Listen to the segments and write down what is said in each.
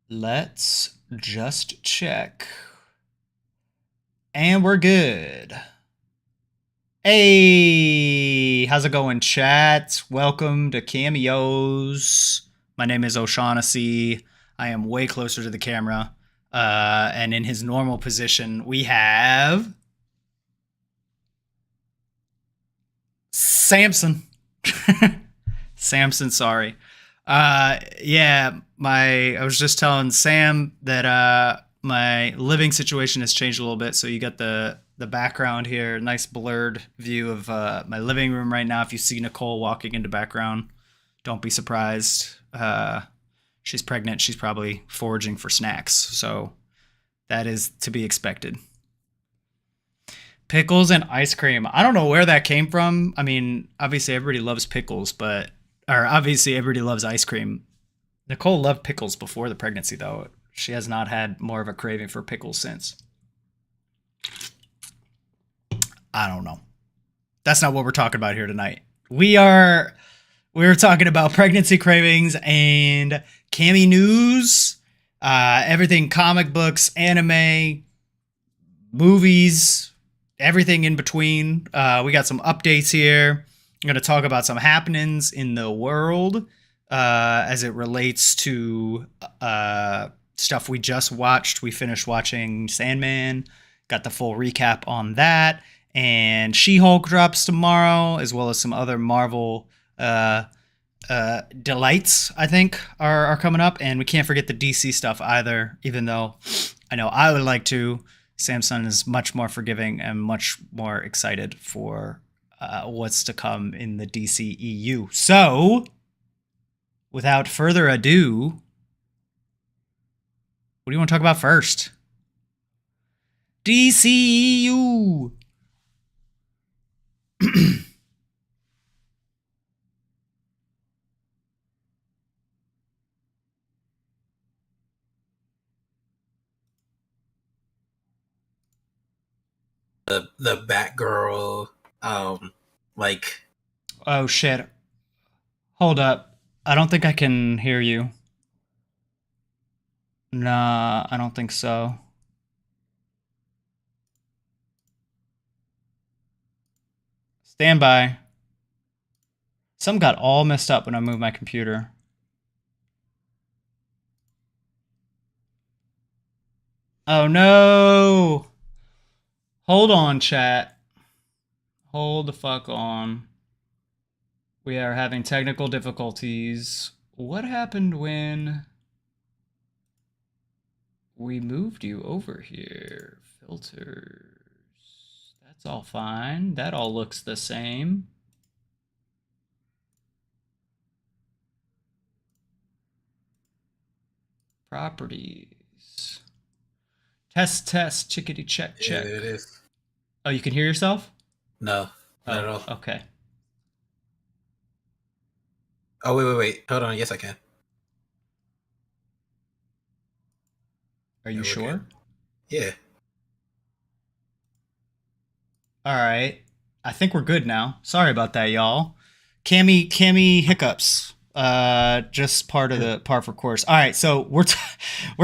Let's just check. And we're good. Hey, how's it going, chat? Welcome to Cameos. My name is O'Shaughnessy. I am way closer to the camera. And in his normal position, we have Samson. Samson, sorry. I was just telling Sam that my living situation has changed a little bit. So you got the background here, nice blurred view of my living room right now. If you see Nicole walking into background, don't be surprised. She's pregnant. She's probably foraging for snacks. So that is to be expected. Pickles and ice cream. I don't know where that came from. I mean, obviously everybody loves pickles, or obviously everybody loves ice cream. Nicole loved pickles before the pregnancy, though. She has not had more of a craving for pickles since. I don't know. That's not what we're talking about here tonight. We're talking about pregnancy cravings and CAMEENEWS, everything comic books, anime, movies, everything in between. We got some updates here. I'm going to talk about some happenings in the world as it relates to stuff we just watched. We finished watching Sandman, got the full recap on that. And She-Hulk drops tomorrow, as well as some other Marvel delights, I think, are coming up. And we can't forget the DC stuff either, even though I know I would like to. Samsung is much more forgiving and much more excited for what's to come in the DCEU. So, without further ado, what do you want to talk about first? DCEU! the Batgirl, like Oh shit. Hold up. I don't think I can hear you. Nah, I don't think so. Stand by. Some got all messed up when I moved my computer. Oh no! Hold on, chat. Hold the fuck on. We are having technical difficulties. What happened when we moved you over here? Filters. That's all fine. That all looks the same. Properties. Test, test, chickadee, check, yeah, check. it is. Oh, you can hear yourself? No, not at all. Okay. Oh wait. Hold on. Yes, I can. Are Yeah, you we're sure? good. Yeah. All right. I think we're good now. Sorry about that, y'all. Cammy hiccups. Just part for course. All right, so we're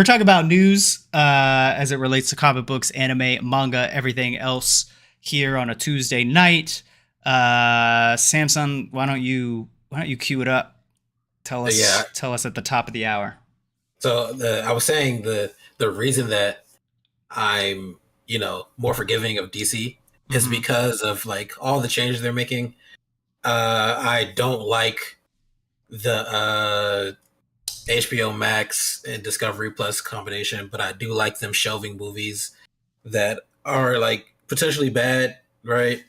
talking about news as it relates to comic books, anime, manga, everything else here on a Tuesday night. Samsung, why don't you cue it up? Tell us at the top of the hour. So I was saying the reason that I'm more forgiving of DC is because of like all the changes they're making. I don't like the HBO Max and Discovery Plus combination, but I do like them shelving movies that are like potentially bad, right?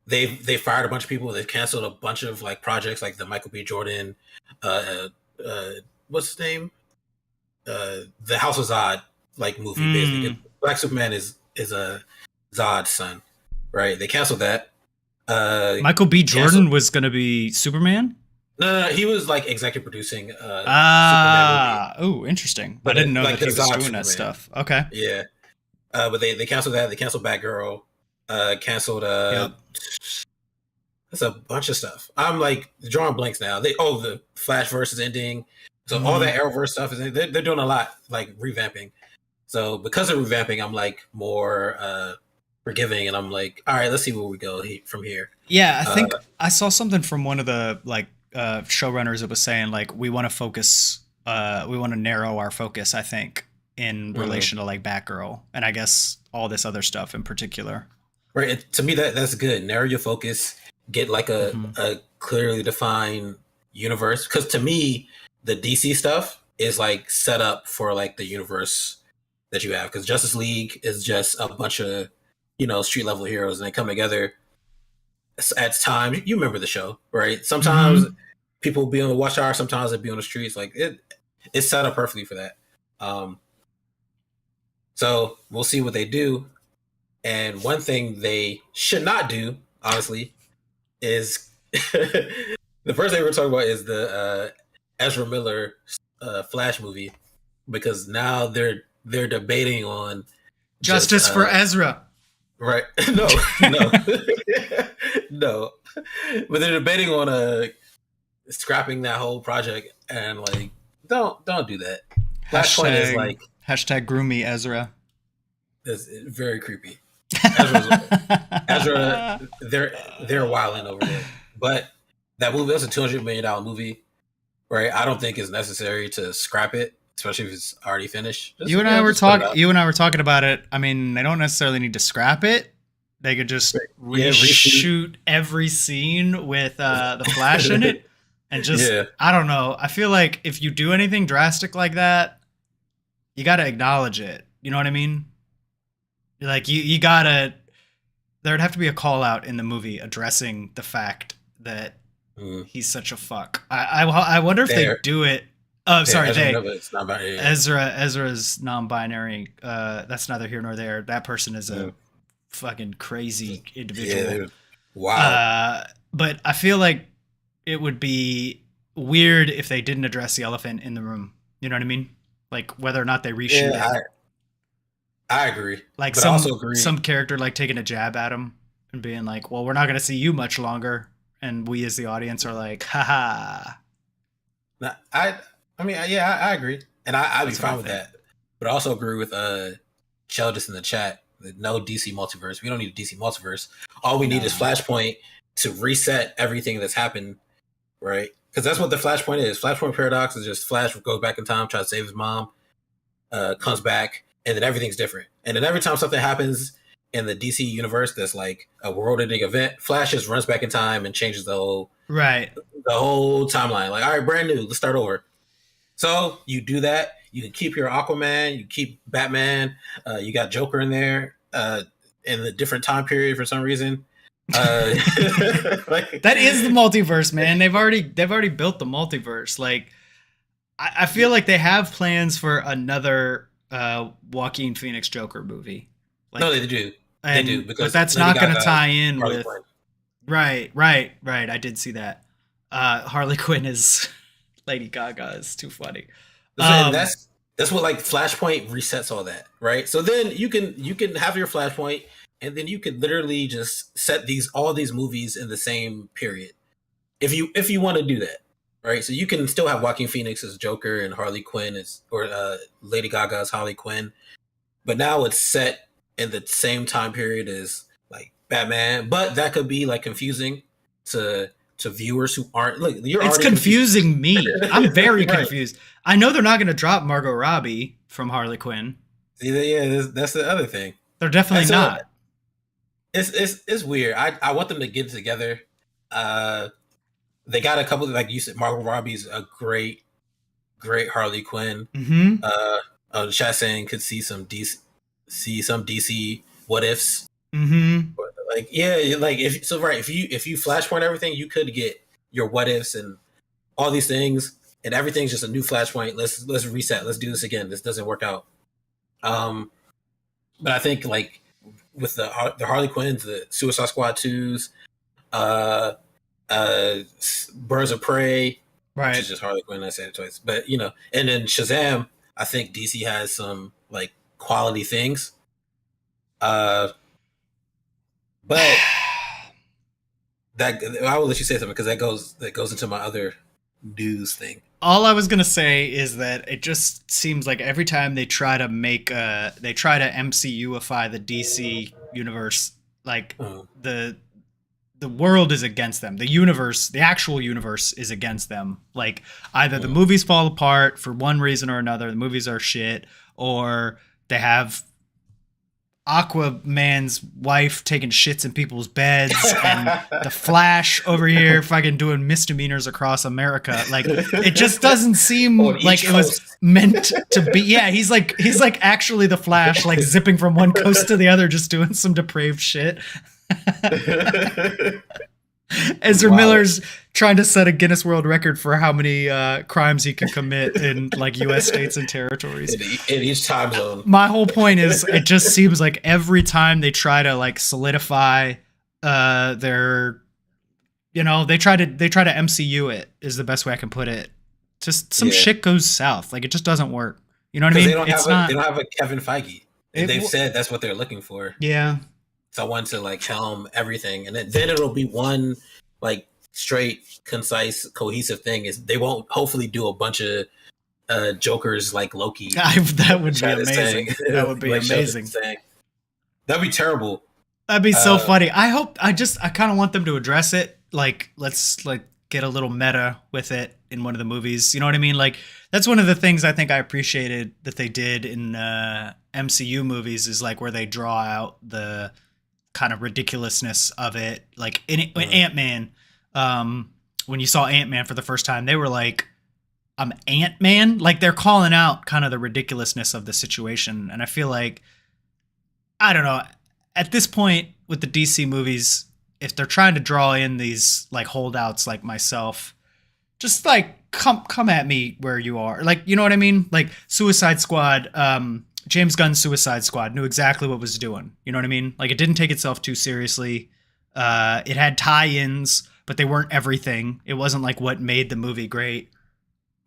They fired a bunch of people. They've canceled a bunch of like projects, like the Michael B. Jordan, what's his name? The House of Zod like movie, basically. Black Superman is a Zod's son, right? They canceled that. Michael B. Jordan was going to be Superman? No, he was like executive producing. Oh, interesting. But I didn't know like that he was doing Superman. That stuff. Okay. Yeah, but they canceled that. They canceled Batgirl. Canceled. That's a bunch of stuff. I'm like drawing blanks now. The Flash versus ending. So all that Arrowverse stuff is they're doing a lot like revamping. So because of revamping, I'm like more forgiving, and I'm like, all right, let's see where we go from here. Yeah, I think I saw something from one of the like showrunners that was saying like we want to focus, we want to narrow our focus. I think in relation to like Batgirl and I guess all this other stuff in particular. Right. To me, that's good. Narrow your focus. Get like a clearly defined universe. Because to me, the DC stuff is like set up for like the universe that you have. Because Justice League is just a bunch of street level heroes, and they come together at times. You remember the show, right? Sometimes people be on the watchtower, sometimes they be on the streets. Like it's set up perfectly for that. So we'll see what they do. And one thing they should not do, honestly, is the first thing we're talking about is the Ezra Miller Flash movie, because now they're debating on justice for Ezra. Right? No, no, no. But they're debating on scrapping that whole project, and like, don't do that. Flashpoint is like hashtag groom me Ezra. It's very creepy. Ezra, they're wilding over there. But that movie, that's a $200 million movie, right? I don't think it's necessary to scrap it, especially if it's already finished. You and I were talking about it. I mean, they don't necessarily need to scrap it. They could just reshoot every scene with the Flash in it, and just I don't know. I feel like if you do anything drastic like that, you got to acknowledge it. You know what I mean? Like you gotta, there'd have to be a call out in the movie addressing the fact that he's such a fuck. I wonder if they do it. Oh, sorry, Ezra's non-binary. That's neither here nor there. That person is a fucking crazy individual. Yeah, wow. But I feel like it would be weird if they didn't address the elephant in the room. You know what I mean? Like whether or not they reshoot it. I agree. Like some character like taking a jab at him and being like, well, we're not going to see you much longer. And we as the audience are like, haha. I mean, yeah, I agree. And I'd be fine with that. But I also agree with Sheldon in the chat. No DC multiverse. We don't need a DC multiverse. All we need is Flashpoint to reset everything that's happened, right? Because that's what the Flashpoint is. Flashpoint Paradox is just Flash goes back in time, tries to save his mom, comes back, and then everything's different. And then every time something happens in the DC universe that's like a world-ending event, Flash just runs back in time and changes the whole timeline. Like, all right, brand new, let's start over. So you do that. You can keep your Aquaman, you keep Batman, you got Joker in there in a different time period for some reason. That is the multiverse, man. They've already built the multiverse. Like, I feel like they have plans for another Joaquin Phoenix Joker movie. Like, no, they do. They do, because but that's Lady not going to tie in Harley with. Quinn. Right. I did see that. Harley Quinn is Lady Gaga is too funny. That's what like Flashpoint resets all that, right? So then you can have your Flashpoint, and then you could literally just set all these movies in the same period, if you want to do that, right? So you can still have Joaquin Phoenix as Joker and Harley Quinn or Lady Gaga as Harley Quinn, but now it's set in the same time period as like Batman. But that could be like confusing to viewers who aren't. Look, it's confusing me. I'm very confused. I know they're not going to drop Margot Robbie from Harley Quinn. Yeah, that's the other thing. They're definitely not. It's weird. I want them to get together. They got a couple, like you said, Margot Robbie's a great Harley Quinn. Mm-hmm. Chat saying could see some DC what ifs. Mm-hmm. Like, yeah, like if you Flashpoint everything, you could get your what ifs and all these things, and everything's just a new Flashpoint. Let's reset. Let's do this again. This doesn't work out. But I think like with the Harley Quinns, the Suicide Squad 2s, Birds of Prey, right? Which is just Harley Quinn. I said it twice, but and then Shazam. I think DC has some like quality things. But that I will let you say something, because that goes into my other news thing. All I was gonna say is that it just seems like every time they try to they try to MCUify the DC universe, like Uh, the the world is against them. The universe, the actual universe, is against them. Like either the uh, movies fall apart for one reason or another. The movies are shit, or they have Aquaman's wife taking shits in people's beds, and the Flash over here fucking doing misdemeanors across America. Like it just doesn't seem on like each it was coast. meant to be. Yeah, he's like actually the Flash, like zipping from one coast to the other, just doing some depraved shit. Ezra Wow. Miller's trying to set a Guinness World Record for how many crimes he can commit in like U.S. states and territories. In each time zone. My whole point is, it just seems like every time they try to like solidify their, they try to MCU it is the best way I can put it. Just some Yeah. shit goes south. Like it just doesn't work. You know what I Because mean? It's not. they don't have a Kevin Feige. And It, they've said that's what they're looking for. yeah. Someone to like helm everything. And then it'll be one like straight, concise, cohesive thing. Is they won't hopefully do a bunch of Jokers like Loki. That would be Chad is amazing. saying. That would be Like Sheldon amazing. is saying. That'd be terrible. That'd be so Uh, funny. I kind of want them to address it. Like, let's like get a little meta with it in one of the movies. You know what I mean? Like, that's one of the things I think I appreciated that they did in MCU movies is like where they draw out the kind of ridiculousness of it. Like in Ant-Man, when you saw Ant-Man for the first time, they were like, I'm Ant-Man. Like they're calling out kind of the ridiculousness of the situation. And I feel like, I don't know, at this point with the DC movies, if they're trying to draw in these like holdouts like myself, just like come at me where you are. Like, you know what I mean? Like Suicide Squad, James Gunn's Suicide Squad knew exactly what it was doing. You know what I mean? Like it didn't take itself too seriously. It had tie-ins, but they weren't everything. It wasn't like what made the movie great.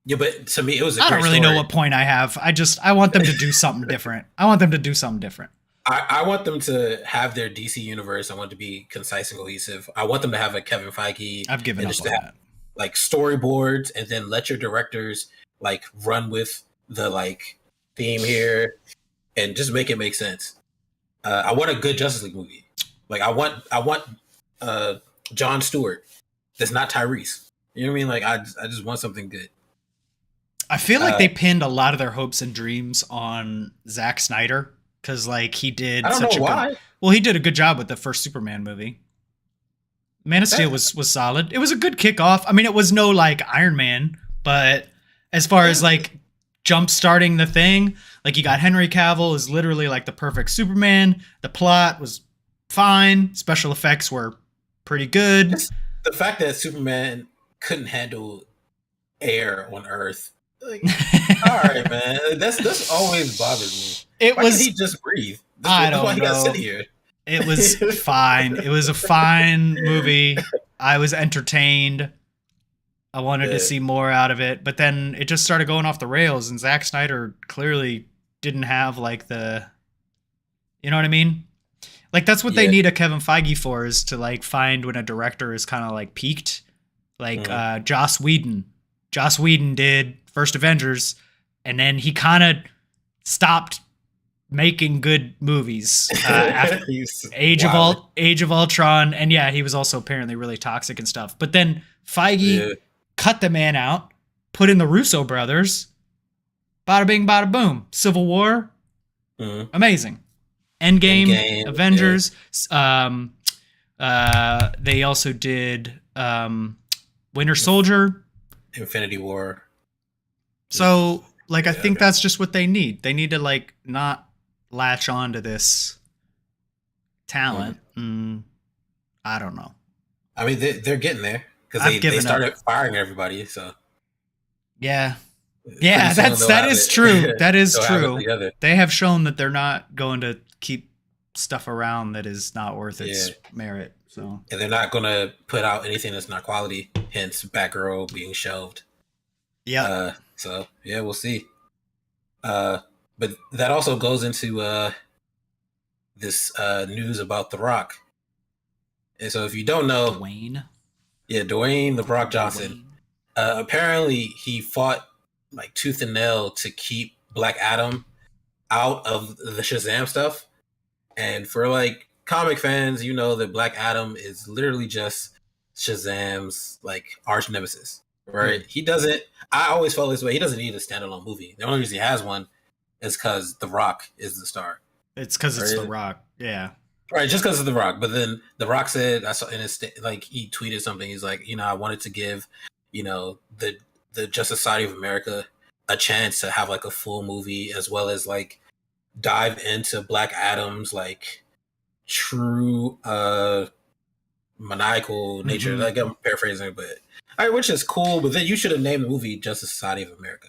Yeah, but to me, it was. I don't really know what point I have. I want them to do something different. I want them to do something different. I want them to have their DC universe. I want it to be concise and cohesive. I want them to have a Kevin Feige. I've given and up just on to have, that. like storyboards, and then let your directors like run with the like theme here, and just make it make sense. I want a good Justice League movie. Like I want John Stewart. That's not Tyrese. You know what I mean? Like I just want something good. I feel like they pinned a lot of their hopes and dreams on Zack Snyder because, like, he did I don't such know a why. good. Well, he did a good job with the first Superman movie. Man of Steel was solid. It was a good kickoff. I mean, it was no like Iron Man, but as far as like jump starting the thing, like you got Henry Cavill is literally like the perfect Superman. The plot was fine. Special effects were pretty good. Just the fact that Superman couldn't handle air on Earth. Like, all right, man. That's always bothered me. It Why was. can't he just breathe? I That's why don't he got know. sit here. It was fine. It was a fine movie. I was entertained. I wanted to see more out of it, but then it just started going off the rails, and Zack Snyder clearly didn't have like you know what I mean? Like that's what they need a Kevin Feige for, is to like find when a director is kind of like peaked. Like Joss Whedon. Joss Whedon did First Avengers, and then he kind of stopped making good movies after Age of Ultron, and yeah, he was also apparently really toxic and stuff. But then Feige cut the man out, put in the Russo brothers, bada bing, bada boom. Civil War, amazing. Endgame, Avengers. They also did Winter Soldier, Infinity War. So, like, I think that's just what they need. They need to like not latch on to this talent. I don't know. I mean, they're getting there because they started firing everybody. So yeah, that is true. That is true. They have shown that they're not going to keep stuff around that is not worth its merit. So, and they're not going to put out anything that's not quality. Hence, Batgirl being shelved. Yeah. So yeah, we'll see. But that also goes into this news about The Rock. And so if you don't know, Dwayne The Rock Johnson, apparently he fought like tooth and nail to keep Black Adam out of the Shazam stuff. And for like comic fans, you know that Black Adam is literally just Shazam's like arch nemesis, right? He doesn't. I always felt this way. He doesn't need a standalone movie. The only reason he has one is because The Rock is the star. It's because it's The Rock. Yeah. Right, just because of The Rock. But then The Rock said, I saw in his like he tweeted something. He's like, I wanted to give, the Justice Society of America a chance to have like a full movie as well as like dive into Black Adam's like true maniacal nature. Like I'm paraphrasing, but which is cool. But then you should have named the movie Justice Society of America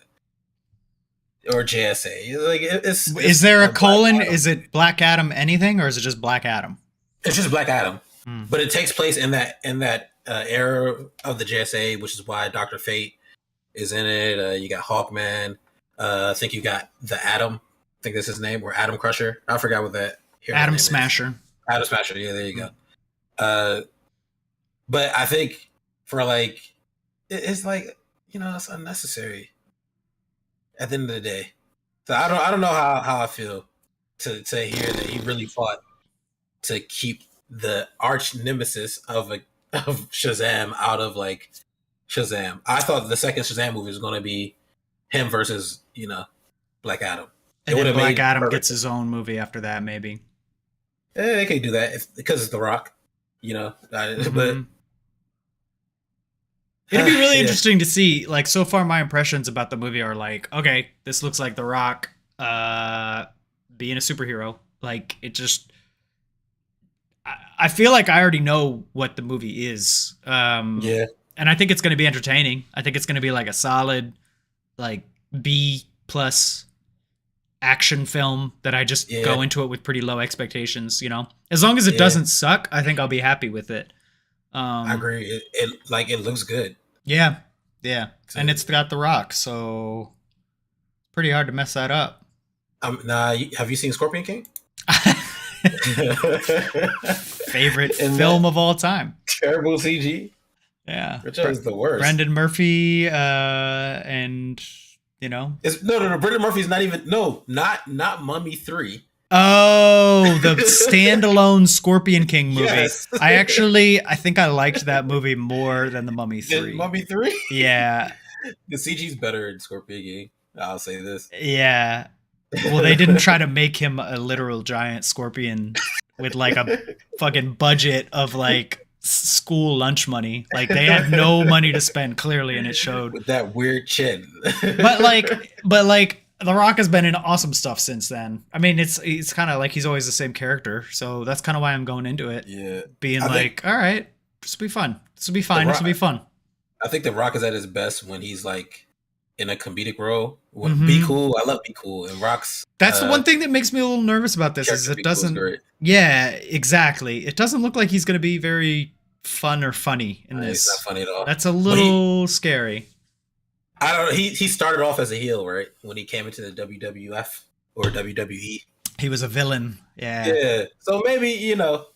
or JSA. Like it's is there a colon? Is it Black Adam anything, or is it just Black Adam? It's just Black Adam, but it takes place in that era of the JSA, which is why Dr. Fate is in it. You got Hawkman. I think you got the Atom. I think that's his name, or Atom Crusher. I forgot what that. Atom Smasher. Atom Smasher. Yeah, there you go. But I think for like, it's like it's unnecessary. At the end of the day, so I don't know how I feel to hear that he really fought to keep the arch nemesis of Shazam out of like Shazam. I thought the second Shazam movie was going to be him versus Black Adam. And then Black Adam gets his own movie after that, maybe. They could do that because it's The Rock, but. It'd be really interesting to see. Like, so far, my impressions about the movie are like, okay, this looks like The Rock being a superhero. Like, it just... I feel like I already know what the movie is. Yeah. And I think it's going to be entertaining. I think it's going to be like a solid, like, B+ action film that I just go into it with pretty low expectations, As long as it doesn't suck, I think I'll be happy with it. I agree. It looks good. Yeah. And it's got The Rock, so it's pretty hard to mess that up. Have you seen Scorpion King? Favorite film of all time. Terrible CG. Yeah, which is the worst. Brendan Murphy, and it's no. Brendan Murphy's not Mummy 3. Oh, the standalone Scorpion King movie. Yes. I think I liked that movie more than the Mummy 3. Mummy 3? Yeah. The CG's better in Scorpion King. I'll say this. Yeah. Well, they didn't try to make him a literal giant scorpion with like a fucking budget of like school lunch money. Like they had no money to spend clearly, and it showed. With that weird chin. but like The Rock has been in awesome stuff since then. I mean, it's kind of like he's always the same character, so that's kind of why I'm going into it. Yeah, being like, all right, this will be fun. This will be fine. This will be fun. I think The Rock is at his best when he's like in a comedic role. Be Cool. I love Be Cool, and Rock's. That's the one thing that makes me a little nervous about this is it doesn't. Yeah, exactly. It doesn't look like he's going to be very fun or funny in this. He's not funny at all. That's a little scary. I don't know. He started off as a heel, right? When he came into the WWF or WWE. He was a villain. Yeah. Yeah. So maybe, he'll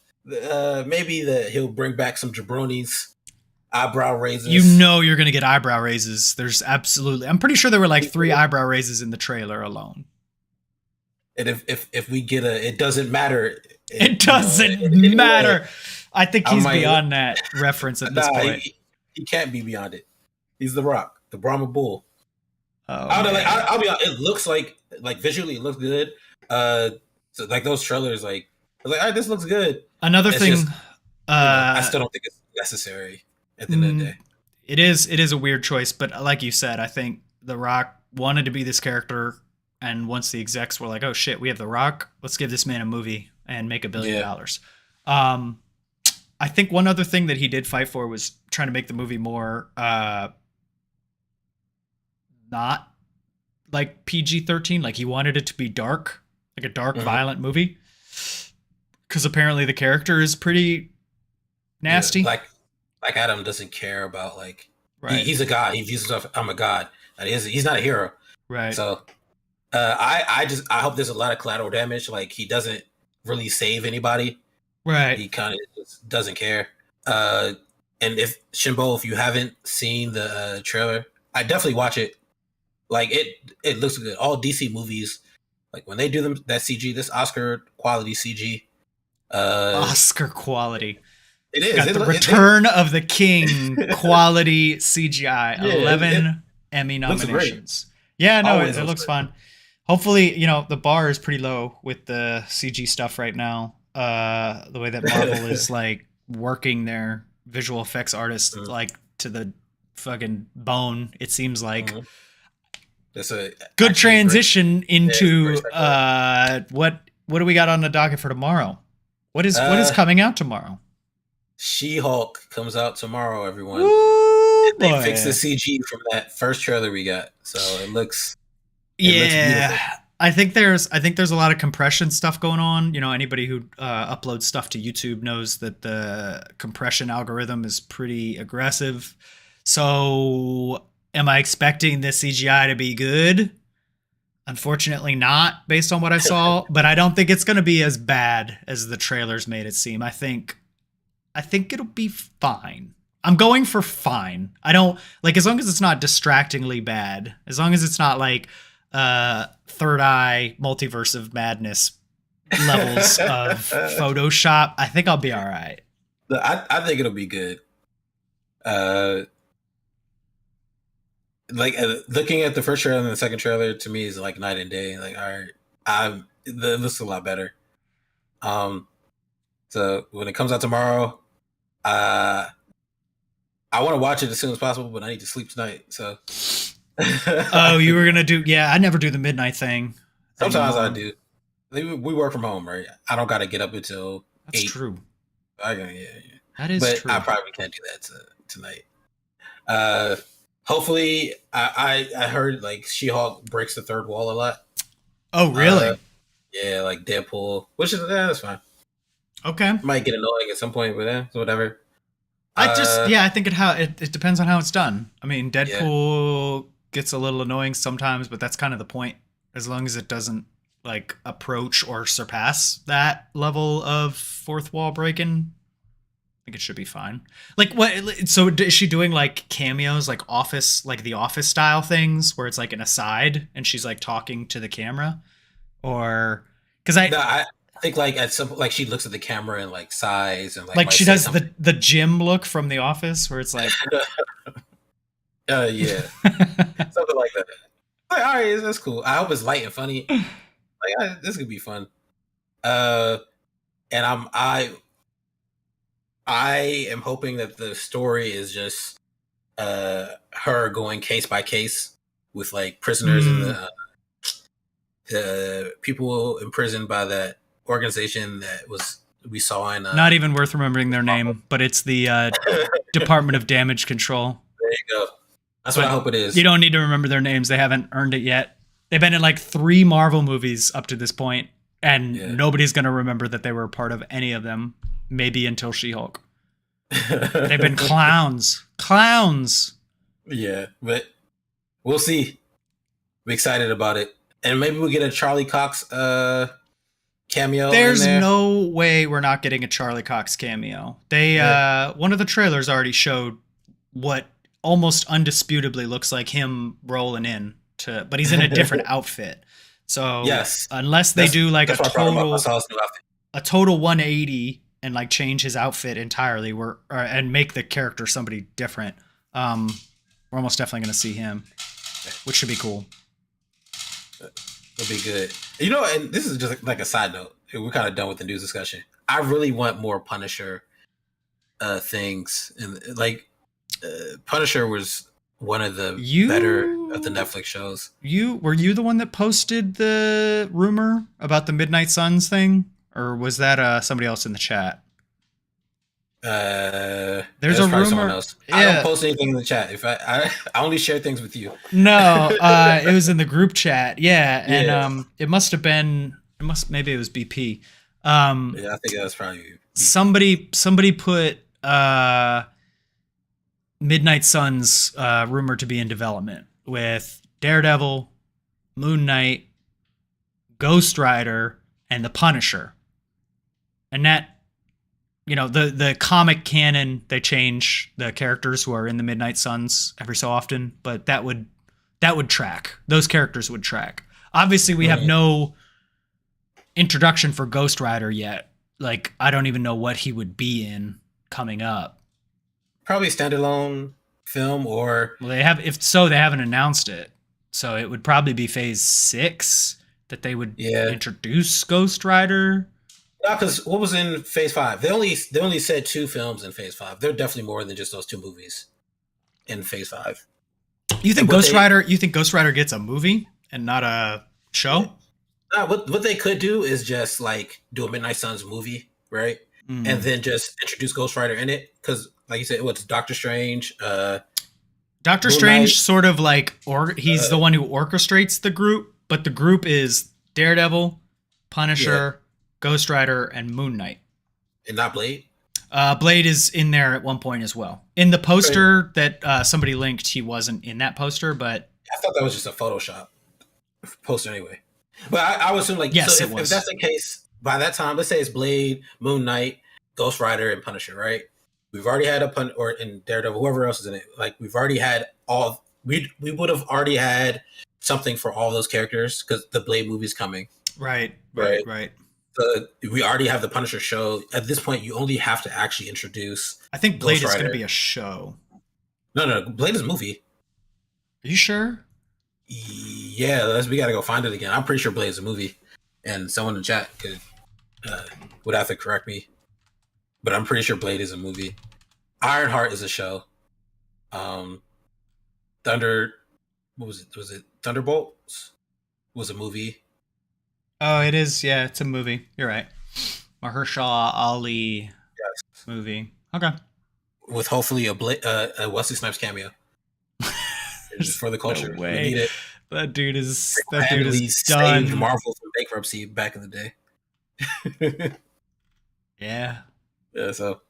bring back some jabronis, eyebrow raises. You're going to get eyebrow raises. There's absolutely... I'm pretty sure there were like 3 eyebrow raises in the trailer alone. And if we get it doesn't matter. It doesn't matter. I think he's beyond that reference at this point. He can't be beyond it. He's The Rock. The Brahma Bull. Oh, I'll be honest, it looks like visually it looks good. So like those trailers, like I was like, all right, this looks good. Another thing, I still don't think it's necessary at the end of the day. It is a weird choice, but like you said, I think The Rock wanted to be this character, and once the execs were like, oh shit, we have The Rock, let's give this man a movie and make $1 billion. I think one other thing that he did fight for was trying to make the movie more not like PG-13. Like he wanted it to be dark, like a dark, violent movie. Because apparently the character is pretty nasty. Yeah, Black Adam doesn't care about like he's a god. He views himself, I'm a god. And he's not a hero. Right. So I hope there's a lot of collateral damage. Like he doesn't really save anybody. Right. He kind of just doesn't care. And And if Shimbo, if you haven't seen the trailer, I definitely watch it. Like it looks good. All DC movies, like when they do them that CG, this Oscar quality CG, uh, Oscar quality. it is. Got the Return of the King quality CGI. Yeah, 11 Emmy looks great. nominations. Yeah, no, Always it looks looks great. fun. Hopefully, the bar is pretty low with the CG stuff right now. The way that Marvel is like working their visual effects artists Mhm, like to the fucking bone, it seems like. mhm. That's a Good actually great. transition Yeah, it's a great into segue. what do we got on the docket for tomorrow? What is Uh, coming out tomorrow? She-Hulk comes out tomorrow, everyone. Woo They fixed the boy. CG from that first trailer we got, so it looks Yeah. beautiful. I think there's a lot of compression stuff going on. Anybody who uploads stuff to YouTube knows that the compression algorithm is pretty aggressive. So, am I expecting the CGI to be good? Unfortunately, not based on what I saw. But I don't think it's going to be as bad as the trailers made it seem. I think it'll be fine. I'm going for fine. I don't like as long as it's not distractingly bad. As long as it's not like Third Eye Multiverse of Madness levels of Photoshop. I think I'll be all right. I think it'll be good. Uh, like looking at the first trailer and the second trailer to me is like night and day. Like, all right, it looks a lot better. Um, so when it comes out tomorrow, uh, I want to watch it as soon as possible, but I need to sleep tonight. So Oh, you were gonna do? Yeah, I never do the midnight thing sometimes I anymore. do. We work from home, right? I don't got to get up until That's 8. true. Yeah. That is But I true. probably can't do that tonight. Uh, hopefully, I heard like She-Hulk breaks the third wall a lot. Oh, Uh, really? yeah, like Deadpool, which is that's fine. Okay. Might get annoying at some point, but whatever. Yeah, I think it depends on how it's done. I mean, Yeah, Deadpool gets a little annoying sometimes, but that's kind of the point. As long as it doesn't like approach or surpass that level of fourth wall breaking, I think it should be fine. Like what? So is she doing like cameos, like Office, like the Office style things, where it's like an aside and she's like talking to the camera, or because no, I think like at some like she looks at the camera and like sighs and like like might she say does something. the Jim look from The Office, where it's like. Yeah, something like that. Like, all right, that's cool. I hope it's light and funny. Like, this could be fun. Uh, and I am hoping that the story is just her going case by case with like prisoners in Mm. the people imprisoned by that organization that was we saw in Not even worth remembering their Marvel. name, but it's the There Department of Damage Control. you go. That's what I But hope it you is. don't need to remember their names. They haven't earned it yet. They've been in like 3 Marvel movies up to this point, and Yeah. nobody's going to remember that they were a part of any of them, maybe until She-Hulk. They've been clowns. Clowns. Yeah, but we'll see. I'm excited about it, and maybe we'll get a Charlie Cox cameo in There's there. no way we're not getting a Charlie Cox cameo. They Yeah. one of the trailers already showed what almost undisputably looks like him rolling in to, but he's in a different outfit. So Yes, unless they that's do like that's what I brought him up. I saw his new a total 180 and like change his outfit entirely, and make the character somebody different, we're almost definitely going to see him, which should be cool. It'll be good. And this is just like a side note. We're kind of done with the news discussion. I really want more Punisher things, and like Punisher was one of the better of the Netflix shows. Were you the one that posted the rumor about the Midnight Suns thing, or was that somebody else in the chat? There's a Probably someone rumor. else. Yeah. I don't post anything in the chat. If I only share things with you. No, it was in the group chat. Yeah, and Yeah. it must have been. Maybe it was BP. Yeah, I think that's probably Somebody put Midnight Suns rumored to be in development with Daredevil, Moon Knight, Ghost Rider, and the Punisher. And that the comic canon, they change the characters who are in the Midnight Suns every so often, but that would track. Those characters would track. Obviously, we have no introduction for Ghost Rider yet. Like, I don't even know what he would be in coming up. Probably standalone film or Well, they have. If so, they haven't announced it. So it would probably be Phase 6 that they would introduce Ghost Rider. no, because what was in Phase 5? They only said 2 films in Phase 5. They're definitely more than just those 2 movies in Phase 5. You think Ghost Rider? You think Ghost Rider gets a movie and not a show? What they could do is just like do a Midnight Suns movie, right? Mm. And then just introduce Ghost Rider in it, because like you said, what's Doctor Strange? Doctor Strange sort of like, or he's the one who orchestrates the group, but the group is Daredevil, Punisher, Ghost Rider, and Moon Knight. And not Blade? Blade is in there at one point as well. In the poster that somebody linked, he wasn't in that poster, but I thought that was just a Photoshop poster anyway. But I would assume, like, yes, so it was. If that's the case, by that time, let's say it's Blade, Moon Knight, Ghost Rider, and Punisher, right? We've already had or in Daredevil, whoever else is in it. Like, we've already had all. We would have already had something for all those characters because the Blade movie's coming. Right. We already have the Punisher show. At this point, you only have to actually introduce. I think Blade is going to be a show. No, Blade is a movie. Are you sure? Yeah, we got to go find it again. I'm pretty sure Blade is a movie, and someone in the chat would have to correct me, but I'm pretty sure Blade is a movie. Ironheart is a show. Thunder, what was it? Was it Thunderbolts? Was a movie. Oh, it is. Yeah, it's a movie. You're right. Mahershala Ali movie. Okay. With hopefully a Wesley Snipes cameo. Just for the culture. No way. We need it. That dude is done. Saved Marvel from bankruptcy back in the day. Yeah. Yeah, so.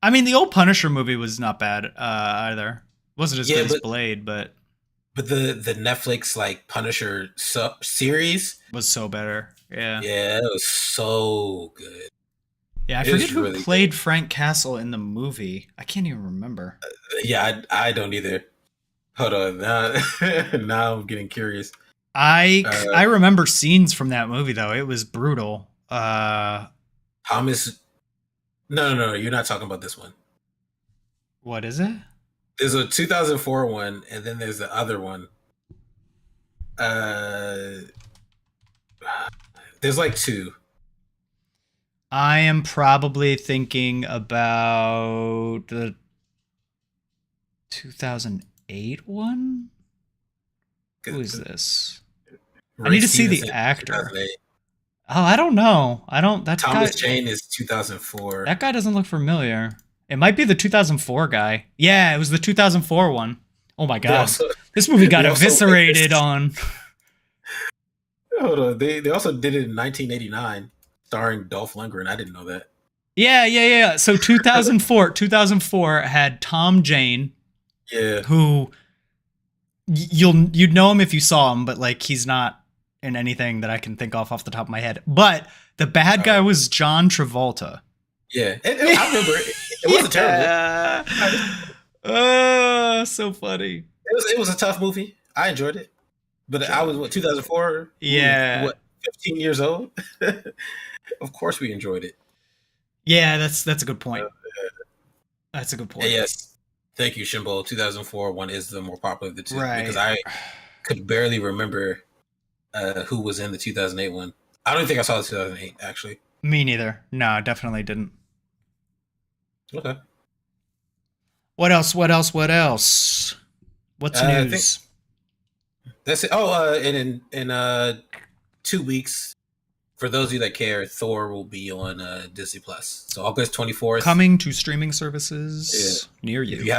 I mean, the old Punisher movie was not bad either. Wasn't as good as Blade, but the Netflix like Punisher series was so better. Yeah. Yeah, it was so good. Yeah, I forget who really played Frank Castle in the movie. I can't even remember. Yeah, I don't either. Hold on, now I'm getting curious. I remember scenes from that movie though. It was brutal. Thomas. No, you're not talking about this one. What is it? There's a 2004 one, and then there's the other one. There's like 2. I am probably thinking about the 2008 one. Who is this? I need to see the actor. Oh, I don't know. Thomas Jane is 2004. That guy doesn't look familiar. It might be the 2004 guy. Yeah, it was the 2004 one. Oh my god, this movie got eviscerated on. Hold on, they also did it in 1989, starring Dolph Lundgren. I didn't know that. Yeah. So 2004 had Tom Jane. Yeah. Who you'd know him if you saw him, but like he's not in anything that I can think of off the top of my head. But the bad guy was John Travolta. Yeah, I remember it. It wasn't terrible. So funny. It was a tough movie. I enjoyed it, but I was 2004. Yeah, 15 years old. Of course, we enjoyed it. Yeah, that's a good point. That's a good point. Yes, thank you, Shimbo. 2004 one is the more popular of the 2, right? Because I could barely remember who was in the 2008 one. I don't think I saw the 2008 actually. Me neither. No, I definitely didn't. Okay. What else? What's news? That's it. Oh, and in 2 weeks, for those of you that care, Thor will be on Disney Plus. So August 24th, coming to streaming services near you. If you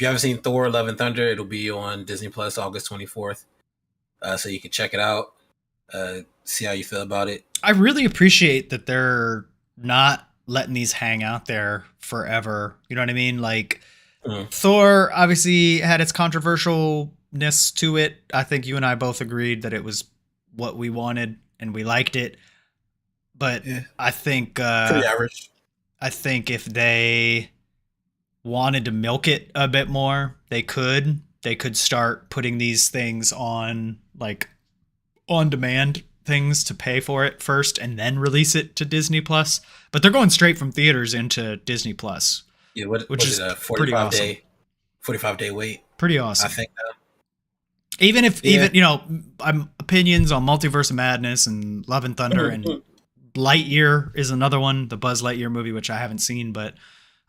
haven't seen Thor: Love and Thunder, it'll be on Disney Plus August 24th. So you can check it out. See how you feel about it. I really appreciate that they're not letting these hang out there forever. You know what I mean? Like Thor obviously had its controversialness to it. I think you and I both agreed that it was what we wanted and we liked it. But I think pretty average. I think if they wanted to milk it a bit more, they could. They could start putting these things on like on demand things to pay for it first and then release it to Disney Plus. But they're going straight from theaters into Disney Plus, Yeah, what which was is it? A pretty awesome. 45 day wait. Pretty I awesome. think. Even if Yeah. even I'm opinions on Multiverse of Madness and Love and Thunder and I Lightyear is another one, the Buzz Lightyear movie, which I haven't seen, but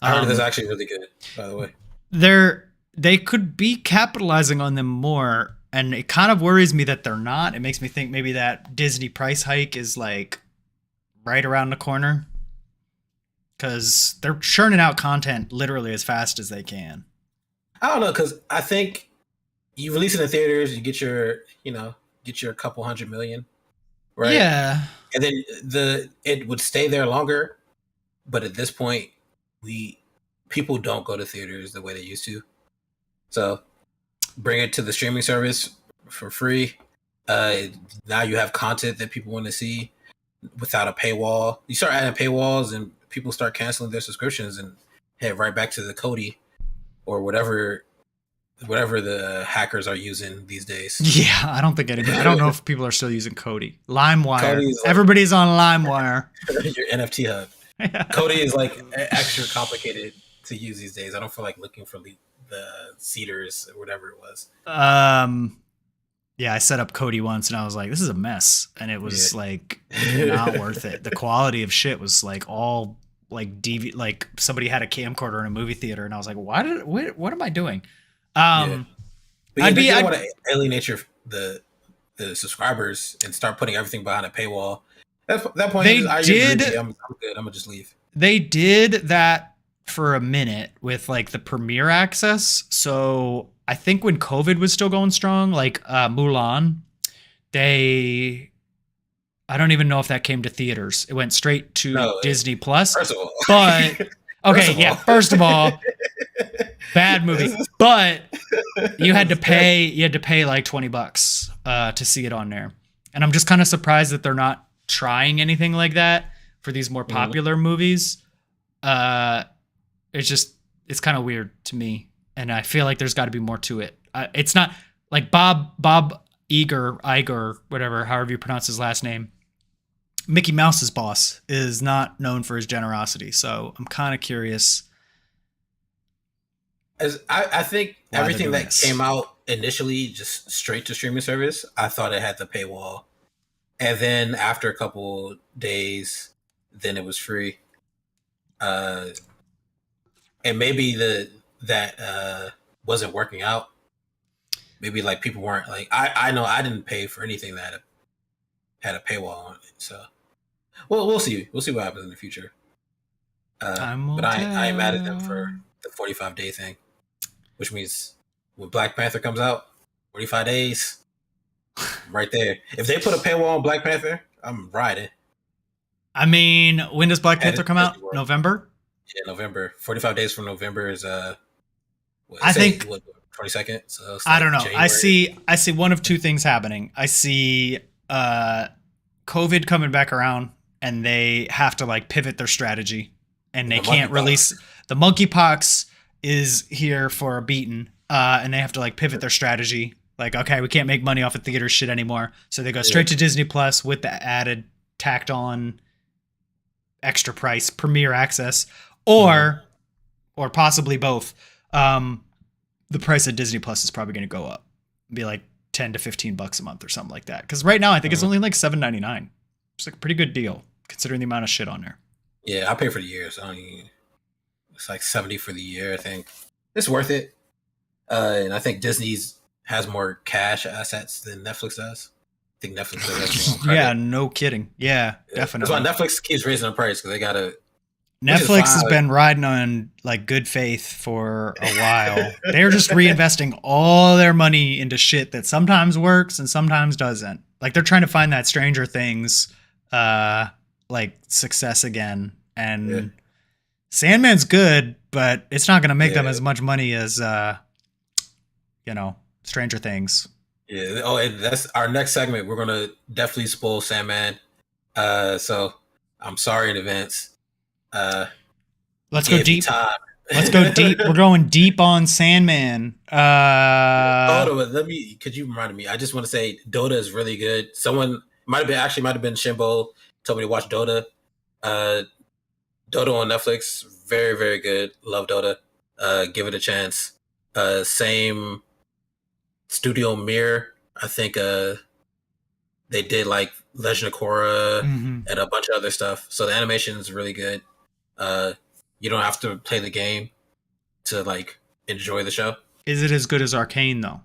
heard that's um, actually really good. By the way. they could be capitalizing on them more, and it kind of worries me that they're not. It makes me think maybe that Disney price hike is like right around the corner because they're churning out content literally as fast as they can. I don't know because I think you release it in theaters, you get your couple 100 million, right? Yeah, And then it would stay there longer. But at this point, we people don't go to theaters the way they used to. So bring it to the streaming service for free. Uh, Now you have content that people want to see without a paywall. You start adding paywalls, and people start canceling their subscriptions and head right back to the Cody or whatever the hackers are using these days. yeah. I don't think anybody. I don't know if people are still using Cody. LimeWire. Cody is like Everybody's on LimeWire. your NFT hub. Cody is like extra complicated to use these days. I don't feel like looking for the Cedars or whatever it was. um, yeah, I set up Cody once and I was like, this is a mess. And it was like not worth it. The quality of shit was like all like like somebody had a camcorder in a movie theater and I was like, what am I doing? Yeah. Um, But yeah, I'd they be, don't I'd, want to alienate the subscribers and start putting everything behind a paywall. At that point, they I usually did, agree. I'm good. I'm gonna just leave. they did that for a minute with like the premiere access. So I think when COVID was still going strong, like Mulan, they I don't even know if that came to theaters. It went straight to No, Disney Plus. first of all, But first okay, of yeah, all, first of all, bad movie. But you had to pay like $20 to see it on there. And I'm just kind of surprised that they're not trying anything like that for these more popular movies. Uh it's kind of weird to me, and I feel like there's got to be more to it. It's not like Bob Iger, whatever, however you pronounce his last name. Mickey Mouse's boss is not known for his generosity, so I'm kind of curious. I think Why they're everything doing that this. came out initially just straight to streaming service, I thought it had the paywall, and then after a couple days, then it was free. Uh, and maybe that wasn't working out. Maybe like people weren't like I know I didn't pay for anything that had a paywall on it. So well we'll see what happens in the future. Time will But I am mad at them tell. for the 45-day thing, which means when Black Panther comes out, 45 days, I'm right there. If they put a paywall on Black Panther, I'm riding. I mean, when does Black Panther come out? Disney World. November? Yeah, November. 45 days from November is I think 22nd. So it's I like don't know. January. I see one of two things happening. I see COVID coming back around and they have to like pivot their strategy and they The can't monkeypox. release the monkeypox is here for a beating. And they have to like pivot their strategy. Like, okay, we can't make money off of theater shit anymore. So they go straight to Disney Plus with the added tacked on extra price premiere access or possibly both. The price of Disney Plus is probably going to go up, be like $10 to $15 a month or something like that. Because right now I think it's only like $7.99. It's like a pretty good deal considering the amount of shit on there. Yeah, I pay for the year. So it's like 70 for the year. I think it's worth it. And I think Disney's has more cash assets than Netflix does. I think Netflix does everything on credit. Yeah, no kidding. Yeah, definitely. That's why Netflix keeps raising the price because they gotta. Netflix has been riding on like good faith for a while. They're just reinvesting all their money into shit that sometimes works and sometimes doesn't. Like they're trying to find that Stranger Things like success again. And Sandman's good, but it's not going to make them as much money as Stranger Things. Yeah. Oh, and that's our next segment. We're gonna definitely spoil Sandman. So I'm sorry in advance. Let's go Give me deep. time. Let's go deep. We're going deep on Sandman. Hold on, let me. Could you remind me? I just want to say Dota is really good. Someone might have been Shimbo told me to watch Dota. Uh, Dota on Netflix, very very good. Love Dota. Give it a chance. Same Studio Mirror. I think they did like Legend of Korra Mhm. and a bunch of other stuff. So the animation is really good. Uh, you don't have to play the game to like enjoy the show. Is it as good as Arcane though?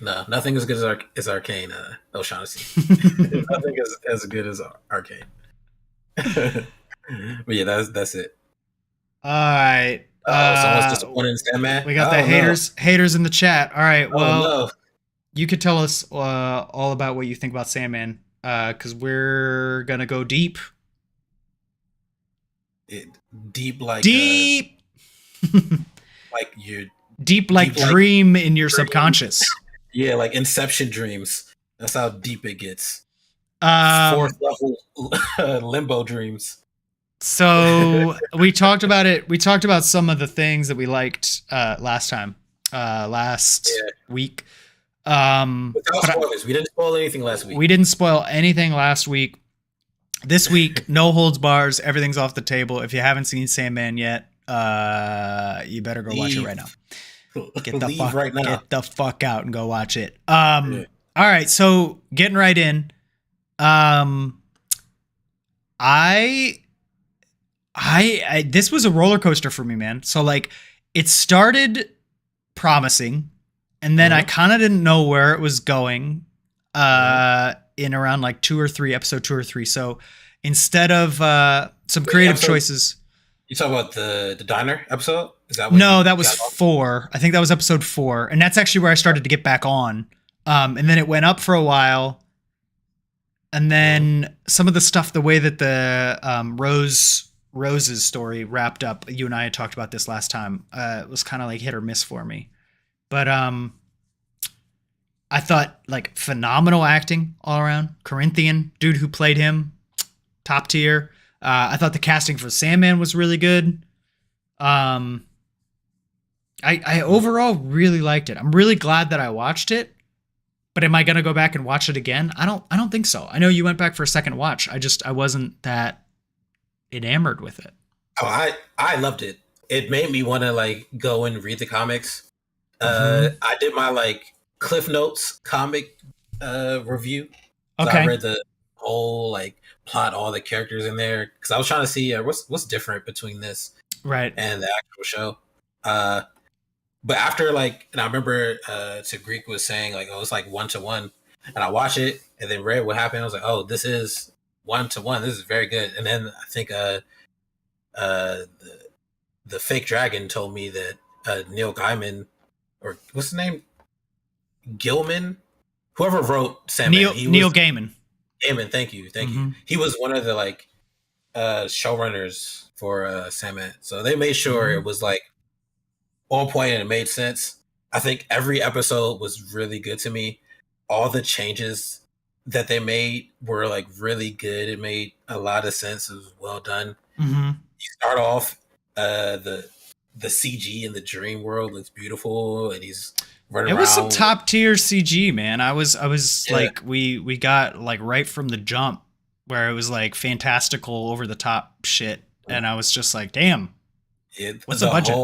No, nothing as good as Arcane. O'Shaughnessy. Nothing as good as Arcane. But yeah, that's it. All right. Oh, someone's disappointed in Sandman. We got the Oh no. haters in the chat. All right. Oh Well, no. you could tell us all about what you think about Sandman, because we're gonna go deep, It, deep deep, like you deep like deep like dream in your dreams. subconscious. Yeah, like Inception dreams. That's how deep it gets. Fourth Um. level limbo dreams. So we talked about it. We talked about some of the things that we liked last time, last Yeah. week. Without But spoilers, we didn't spoil anything last week. we didn't spoil anything last week. This week, no holds bars. Everything's off the table. If you haven't seen Sandman yet, you better go watch it right now. Get the Leave fuck right now. Get the fuck out and go watch it. Yeah. All right, so getting right in. I this was a roller coaster for me, man. So like it started promising and then I kind of didn't know where it was going in around like episode 2 or 3. So instead of some creative choices. You talk about the diner episode? Is that what No, that was 4. I think that was episode 4. And that's actually where I started to get back on. And then it went up for a while. And then some of the stuff, the way that the Rose's story wrapped up, you and I had talked about this last time, it was kind of like hit or miss for me. But I thought like phenomenal acting all around. Corinthian, dude who played him, top tier. I thought the casting for Sandman was really good. I overall really liked it. I'm really glad that I watched it. But am I gonna go back and watch it again? I don't think so. I know you went back for a second watch. I wasn't that enamored with it. Oh, I loved it. It made me want to like go and read the comics. I did my like Cliff Notes comic review. So Okay. I read the whole like plot, all the characters in there, because I was trying to see what's different between this Right. and the actual show. But after like, and I remember to Greek was saying like, oh, it's like 1-to-1, and I watched it and then read what happened. I was like, oh, this is 1-to-1. This is very good. And then I think the fake dragon told me that Neil Gaiman, or what's his name, Gilman, whoever wrote Sandman, Neil Gaiman. Gaiman, thank you. He was one of the like showrunners for Sandman, so they made sure it was like on point and it made sense. I think every episode was really good to me. All the changes that they made were like really good. It made a lot of sense. It was well done. You start off the CG in the dream world looks beautiful, and he's running around. It was some top tier CG, man. I was like, we got like right from the jump where it was like fantastical over the top shit, and I was just like, damn. What's the budget?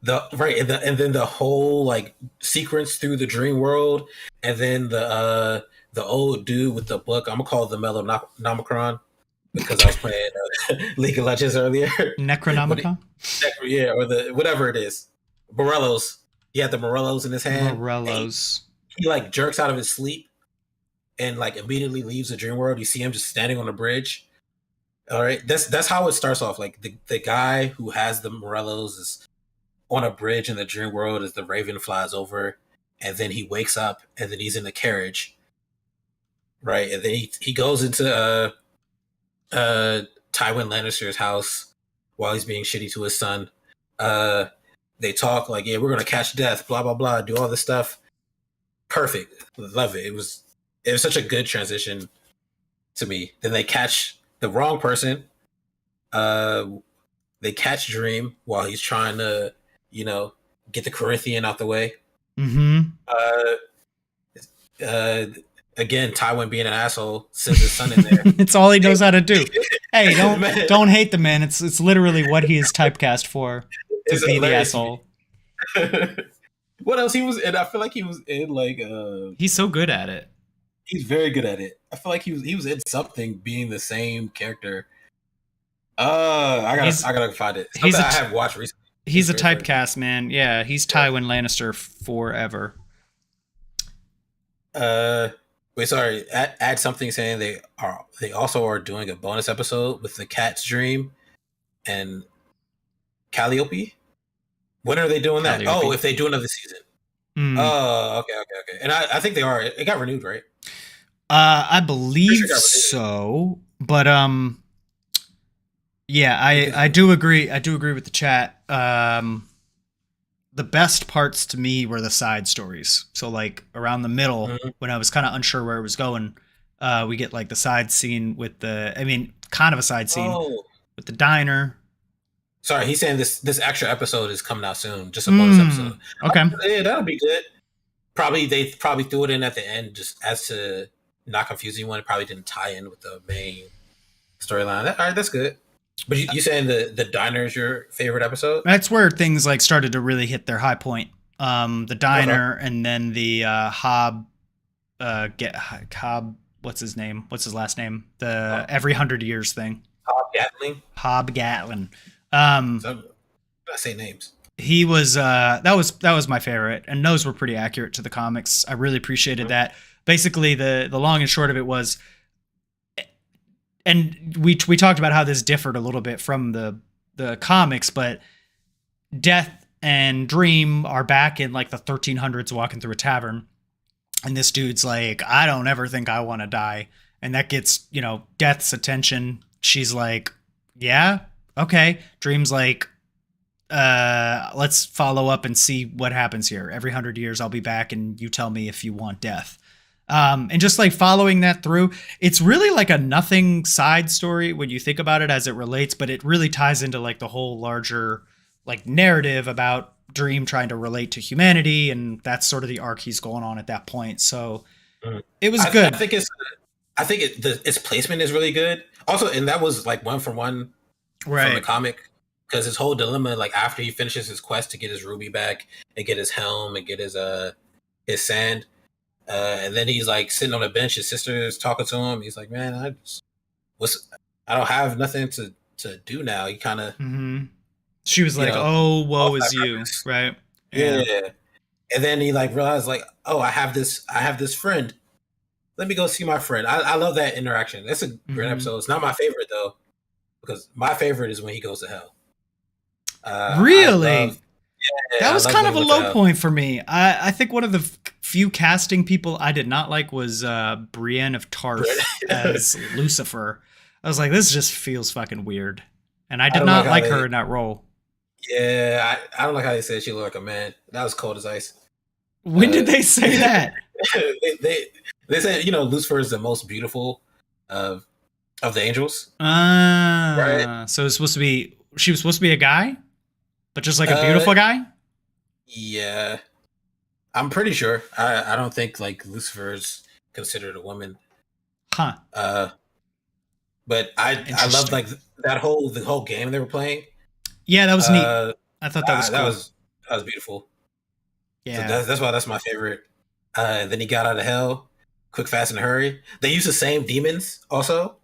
And then the whole like sequence through the dream world, and then the old dude with the book. I'm gonna call it the Melonomicron because I was playing League of Legends earlier. Necronomicon? Yeah, or the whatever it is. Morellos. He had the Morellos in his hand. Morellos. He like jerks out of his sleep and like immediately leaves the dream world. You see him just standing on a bridge. All right, that's how it starts off. Like the guy who has the Morellos is on a bridge in the dream world as the raven flies over, and then he wakes up, and then he's in the carriage, right? And then he goes into Tywin Lannister's house while he's being shitty to his son. They talk like, yeah, we're gonna catch death, blah blah blah, do all this stuff. Perfect, love it. It was such a good transition to me. Then they catch the wrong person. they catch Dream while he's trying to, you know, get the Corinthian out the way. Mm-hmm. Uh, uh, Again, Tywin being an asshole sends his son in there. It's all he knows how to do. Hey, Man, don't hate the man. It's literally what he is typecast for, to it's be the hilarious to asshole. me. What else he was in? I feel like he was in like He's so good at it. he's very good at it. I feel like he was in something being the same character. I gotta find it. He's Something a I t- have watched recently. he's a Very funny. typecast man. Yeah, he's Tywin Lannister forever. Uh, Wait, sorry. Add something saying they also are doing a bonus episode with the Cat's Dream and Calliope. When are they doing that? Calliope. Oh, if they do another season. Mm. Oh, okay. And I think they are. It got renewed, right? I Pretty believe sure it got renewed. so, but yeah, Because I do agree. I do agree with the chat. The best parts to me were the side stories. So like around the middle, Mhm. when I was kind of unsure where it was going, we get like the side scene with kind of a side scene Oh, with the diner. sorry. He's saying this extra episode is coming out soon. Just a bonus episode. Okay. Yeah, that'll be good. They probably threw it in at the end just as to not confuse anyone. It probably didn't tie in with the main storyline. All right, that's good. But you saying the diner is your favorite episode? That's where things like started to really hit their high point. The diner and then the Hob, Hob. What's his name? What's his last name? The every 100 years thing. Gatling. Hob Gatlin. So, I say names. He was that was my favorite, and those were pretty accurate to the comics. I really appreciated that. Basically, the long and short of it was, and we talked about how this differed a little bit from the comics, but Death and Dream are back in like the 1300s, walking through a tavern, and this dude's like, I don't ever think I want to die, and that gets Death's attention. She's like, yeah, okay. Dream's like, let's follow up and see what happens here. Every 100 years I'll be back and you tell me if you want death. And just like following that through, it's really like a nothing side story when you think about it as it relates, but it really ties into like the whole larger like narrative about Dream trying to relate to humanity, and that's sort of the arc he's going on at that point. So it was good. I think its placement is really good. Also, and that was like one for one from the comic, because his whole dilemma, like after he finishes his quest to get his ruby back and get his helm and get his sand, and then he's like sitting on a bench. His sister is talking to him. He's like, "Man, I don't have nothing to do now." He kind of. She was like, "Oh, woe is you," right? Yeah. And then he like realized like, "Oh, I have this friend. Let me go see my friend." I love that interaction. That's a great episode. It's not my favorite though, because my favorite is when he goes to hell. Really? That was kind of a low point for me. I think one of the few casting people I did not like was Brienne of Tarth as Lucifer. I was like, this just feels fucking weird. And I did not like her in that role. Yeah, I don't like how they said she looked like a man. That was cold as ice. When did they say that? they said, Lucifer is the most beautiful of the angels. Right. So she was supposed to be a guy? But just like a beautiful guy? Yeah. I'm pretty sure. I don't think like Lucifer is considered a woman. Huh. But I loved like the whole game they were playing. Yeah, that was neat. I thought that was cool. That was beautiful. Yeah. So that's why that's my favorite. Then he got out of hell, quick, fast, and hurry. They use the same demons also.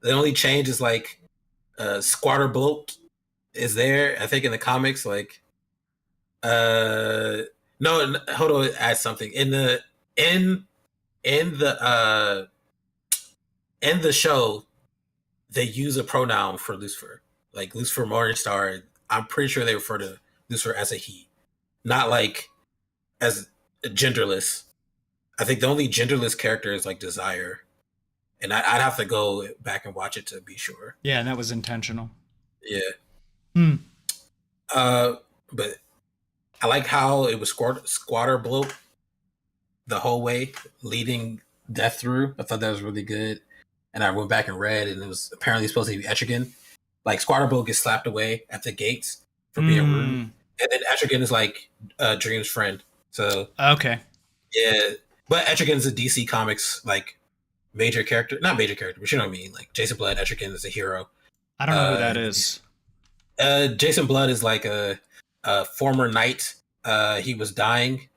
The only change is like Squatter Bloat is there. I think in the comics, like no, hold on, add something. In the show, they use a pronoun for Lucifer. Like Lucifer Morningstar, I'm pretty sure they refer to Lucifer as a he, not like as genderless. I think the only genderless character is like Desire, and I'd have to go back and watch it to be sure. Yeah, and that was intentional. Yeah. But I like how it was Squatter Bloat the whole way, leading Death through. I thought that was really good, and I went back and read, and it was apparently supposed to be Etrigan. like Squatterbo gets slapped away at the gates for being rude, Mm, and then Etrigan is like Dream's friend. So okay. yeah, but Etrigan's a DC Comics like major character, not major character, but you know what I mean. Like Jason Blood, Etrigan is a hero. I don't know who that In the DC. is. Jason Blood is like a former knight. He was dying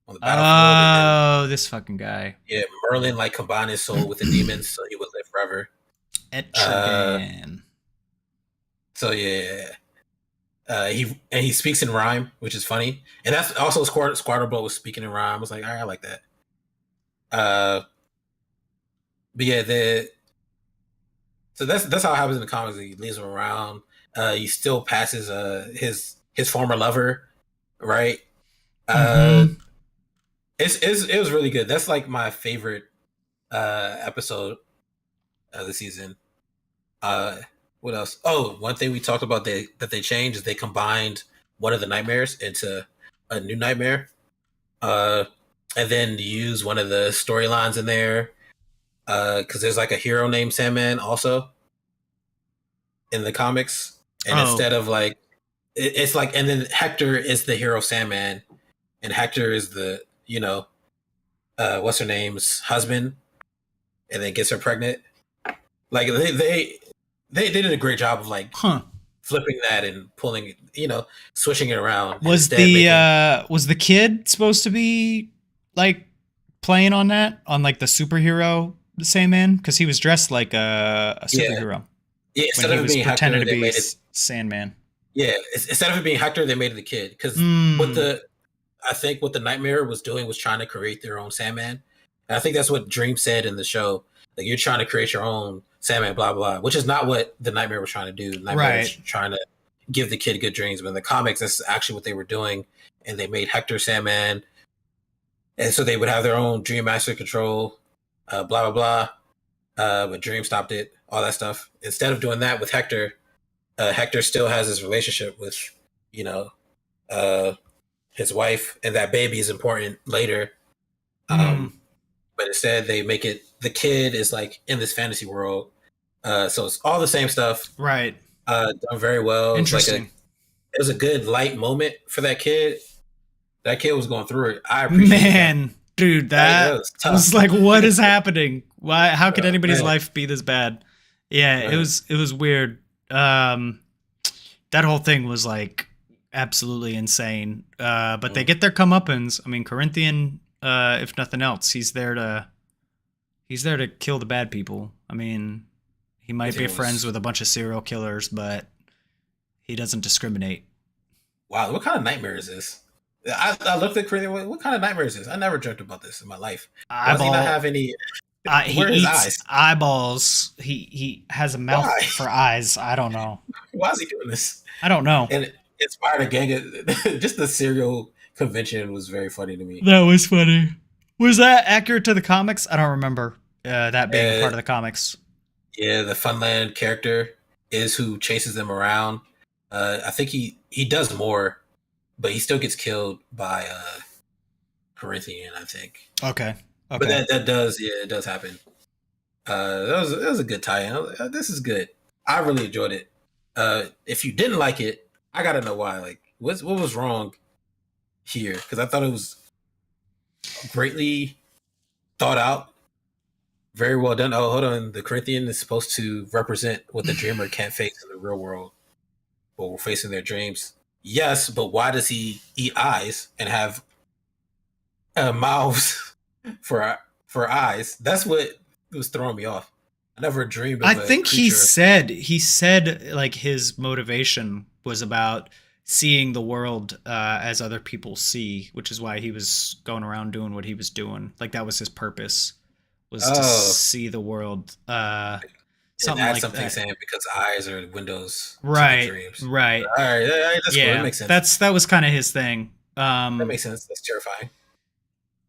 on the battlefield, and then Oh, this fucking guy. yeah, Merlin like combined his soul with the demons, so he would live forever. Uh, Etrigan. so yeah, he speaks in rhyme, which is funny, and that's also Squatterbo was speaking in rhyme. I was like, all right, I like that. Uh, but yeah, so that's how it happens in the comics. He leaves him around. He still passes his former lover, right? Uh, Mm-hmm. it was really good. That's like my favorite episode of the season. Uh, what else? Oh, one thing we talked about that they changed is they combined one of the nightmares into a new nightmare. Uh, and then use one of the storylines in there. Because there's like a hero named Sandman also in the comics, and Oh. instead of like it's like, and then Hector is the hero Sandman, and Hector is the what's her name's husband, and then gets her pregnant. Like they did a great job of like Huh. flipping that and pulling it, switching it around. And Was instead making the kid supposed to be like playing on that on like the superhero Sandman because he was dressed like a yeah superhero yeah when instead he of it was being pretending Hector, to they be made it Sandman. yeah instead of it being Hector, they made it the kid because what Mm, the I think what the Nightmare was doing was trying to create their own Sandman. And I think that's what Dream said in the show. Like you're trying to create your own Sandman, blah blah, which is not what the Nightmare was trying to do. The Nightmare was right. trying to give the kid good dreams, but in the comics, that's actually what they were doing. And they made Hector Sandman, and so they would have their own Dream Master Control, blah blah blah. But Dream stopped it, all that stuff. Instead of doing that with Hector, Hector still has his relationship with, you know, uh, his wife, and that baby is important later. Mm, Um, but instead, they make it the kid is like in this fantasy world. So it's all the same stuff, right. done very well. Interesting. It was a good light moment for that kid. That kid was going through it. I appreciate that. Man, dude, That that was tough. was like, what is happening? Why? How could anybody's Man, life be this bad? Yeah, it man. was weird. That whole thing was like absolutely insane. But they Mm. get their comeuppance. I mean, Corinthian, if nothing else, he's there to kill the bad people. I mean, he might be It friends was with a bunch of serial killers, but he doesn't discriminate. wow. What kind of nightmare is this? I looked at Korean. What kind of nightmare is this? I never dreamt about this in my life. Why does he not Eyeball. have any? He Where are his eats eyes? eyeballs. He has a mouth Why? for eyes. I don't know. Why is he doing this? I don't know. And it inspired a gang of just the serial convention was very funny to me. That was funny. Was that accurate to the comics? I don't remember that being a Uh, part of the comics. yeah, the Funland character is who chases them around. I think he does more, but he still gets killed by Corinthian, I think. Okay. But Okay. that does it does happen. That was a good tie-in. This is good. I really enjoyed it. If you didn't like it, I gotta know why. Like, what was wrong here? Because I thought it was greatly thought out, very well done. Oh, hold on. The Corinthian is supposed to represent what the dreamer can't face in the real world, but we're facing their dreams. Yes, but why does he eat eyes and have mouths for eyes? That's what was throwing me off. I never dreamed I of a think he creature. said like his motivation was about seeing the world as other people see, which is why he was going around doing what he was doing. Like that was his purpose, was to Oh, see the world, and something add like something that. saying because eyes are windows to the Right, dreams. right. All right, that's cool. That Yeah, makes sense. that was kind of his thing. That makes sense. That's terrifying.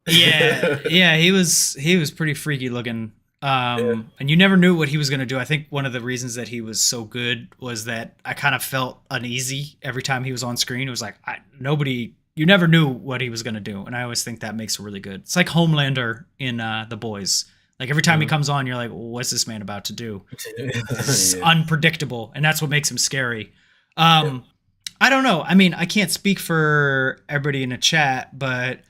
Yeah, yeah, he was pretty freaky looking. Yeah. And you never knew what he was going to do. I think one of the reasons that he was so good was that I kind of felt uneasy every time he was on screen. It was like you never knew what he was going to do, and I always think that makes it really good. It's like Homelander in The Boys. Like every time he comes on, you're like, what's this man about to do? This is unpredictable, and that's what makes him scary. I don't know. I mean, I can't speak for everybody in the chat, but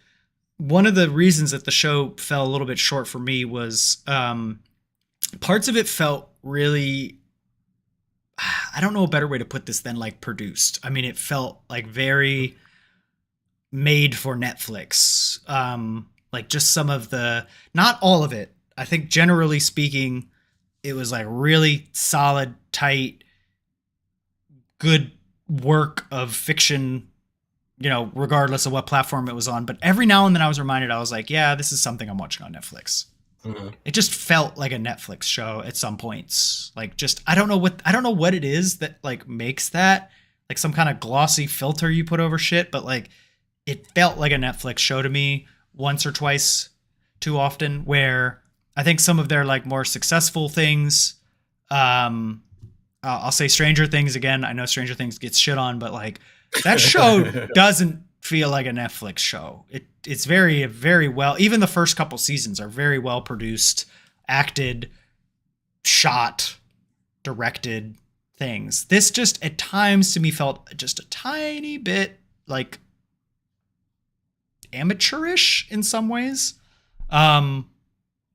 one of the reasons that the show fell a little bit short for me was parts of it felt really, I don't know a better way to put this than like produced. I mean, it felt like very made for Netflix. Like just some of the, not all of it. I think generally speaking, it was like really solid, tight, good work of fiction, regardless of what platform it was on. But every now and then I was reminded, I was like, yeah, this is something I'm watching on Netflix. It just felt like a Netflix show at some points. Like just, I don't know what it is that like makes that like some kind of glossy filter you put over shit. But like, it felt like a Netflix show to me once or twice too often, where I think some of their like more successful things, I'll say Stranger Things again. I know Stranger Things gets shit on, but like that show doesn't feel like a Netflix show. It's very, very well. Even the first couple seasons are very well produced, acted, shot, directed things. This just at times to me felt just a tiny bit like amateurish in some ways,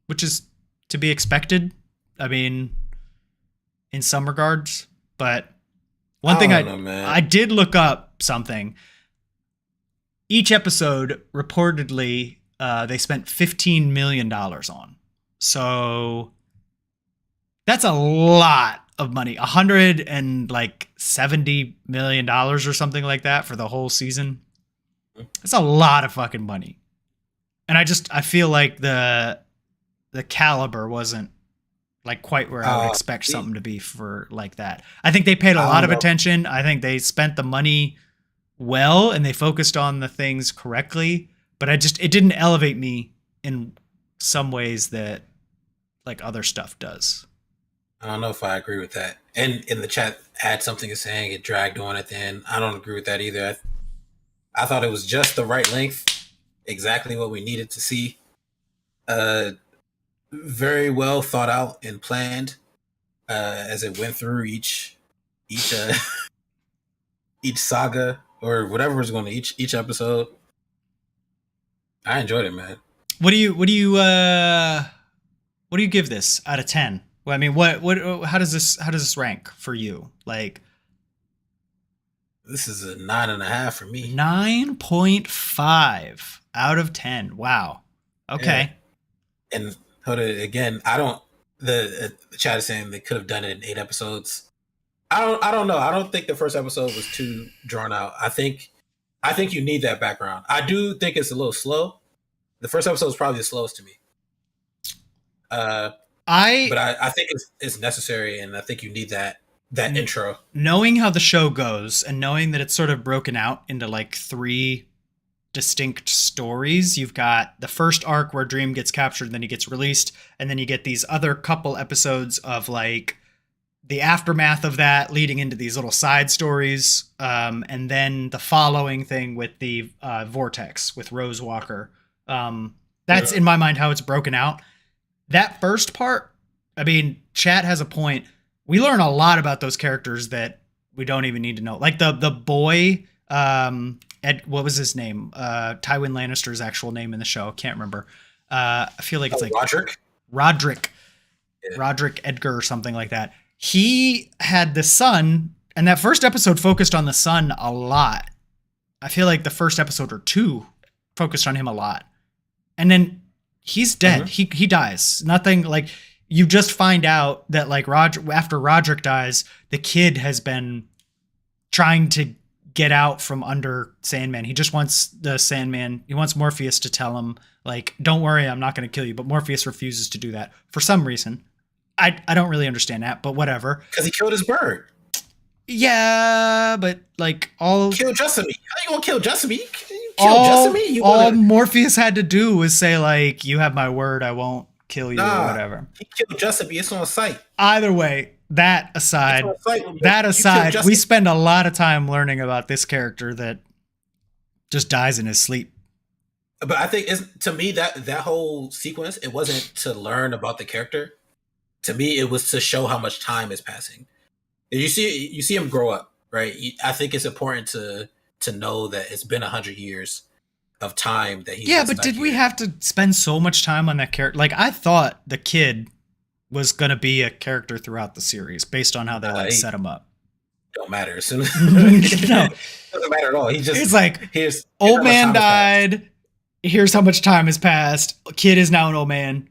which is to be expected. I mean, in some regards, but one thing I did look up something. Each episode reportedly they spent $15 million on. So that's a lot of money. $170 million or something like that for the whole season. It's a lot of fucking money. And I feel like the caliber wasn't like quite where I would expect something to be for like that. I think they paid a lot of attention. I think they spent the money well and they focused on the things correctly, but it didn't elevate me in some ways that like other stuff does. I don't know if I agree with that. And in the chat, had something is saying it dragged on at the end. I don't agree with that either. I thought it was just the right length, exactly what we needed to see. Very well thought out and planned as it went through each saga or whatever was going to each episode. I enjoyed it, man. What do you give this out of 10? Well, I mean, how does this rank for you? Like, this is a 9.5 for me. 9.5 out of 10. Wow. Okay. Yeah. And again, the chat is saying they could have done it in 8 episodes. I don't know. I don't think the first episode was too drawn out. I think you need that background. I do think it's a little slow. The first episode is probably the slowest to me. But I think it's necessary, and I think you need that intro. Knowing how the show goes and knowing that it's sort of broken out into like 3 distinct stories. You've got the first arc where Dream gets captured and then he gets released, and then you get these other couple episodes of like the aftermath of that leading into these little side stories, and then the following thing with the Vortex with Rose Walker. That's in my mind how it's broken out. That first part, I mean, chat has a point. We learn a lot about those characters that we don't even need to know. Like the boy, what was his name? Tywin Lannister's actual name in the show. I can't remember. I feel like it's like Roderick. Yeah. Roderick Edgar or something like that. He had the son, and that first episode focused on the son a lot. I feel like the first episode or 2 focused on him a lot. And then he's dead. Mm-hmm. He dies. Nothing like, you just find out that like after Roderick dies, the kid has been trying to get out from under Sandman. He just wants the Sandman. He wants Morpheus to tell him like, don't worry, I'm not going to kill you. But Morpheus refuses to do that for some reason. I don't really understand that, but whatever. Because he killed his bird. Yeah, but like all... Kill Jessamy. How you going to kill Jessamy? All Morpheus had to do was say like, you have my word, I won't kill you or whatever. He killed Jessamy. It's on site. Either way, that aside, we spend a lot of time learning about this character that just dies in his sleep. But I think it's, to me, that whole sequence, it wasn't to learn about the character. To me, it was to show how much time is passing. And you see him grow up, right? I think it's important to know that it's been 100 years of time that he's Yeah, been but stuck did we here. have to spend so much time on that character? Like, I thought the kid was gonna be a character throughout the series based on how they like He set him up. don't matter. As soon as No, doesn't matter at all. He just it's like here's old how much man time has passed. died. Here's how much time has passed. Kid is now an old man,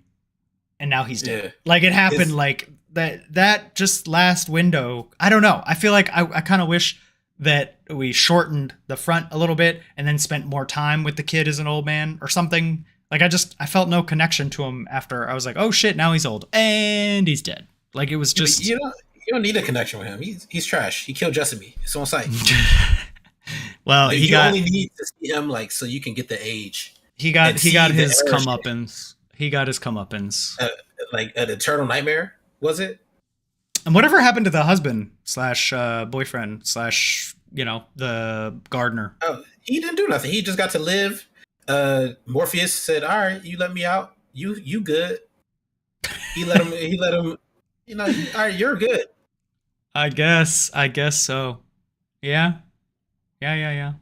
and now he's dead. Yeah, Like it happened his like that. That just last window. I don't know. I feel like I kind of wish that we shortened the front a little bit and then spent more time with the kid as an old man or something. Like I felt no connection to him after I was like, oh shit, now he's old and he's dead. Like it was just you don't need a connection with him. He's trash. He killed Jessamy. It's on site. well, Like, you only need to see him like so you can get the age. he got And see the his error shit. comeuppance. He got his comeuppance. Like an eternal nightmare, was it? And whatever happened to the husband slash boyfriend slash the gardener? Oh, he didn't do nothing. He just got to live. Morpheus said, "All right, you let me out. You good." He let him. He let him. All right, you're good. I guess so. Yeah. Yeah.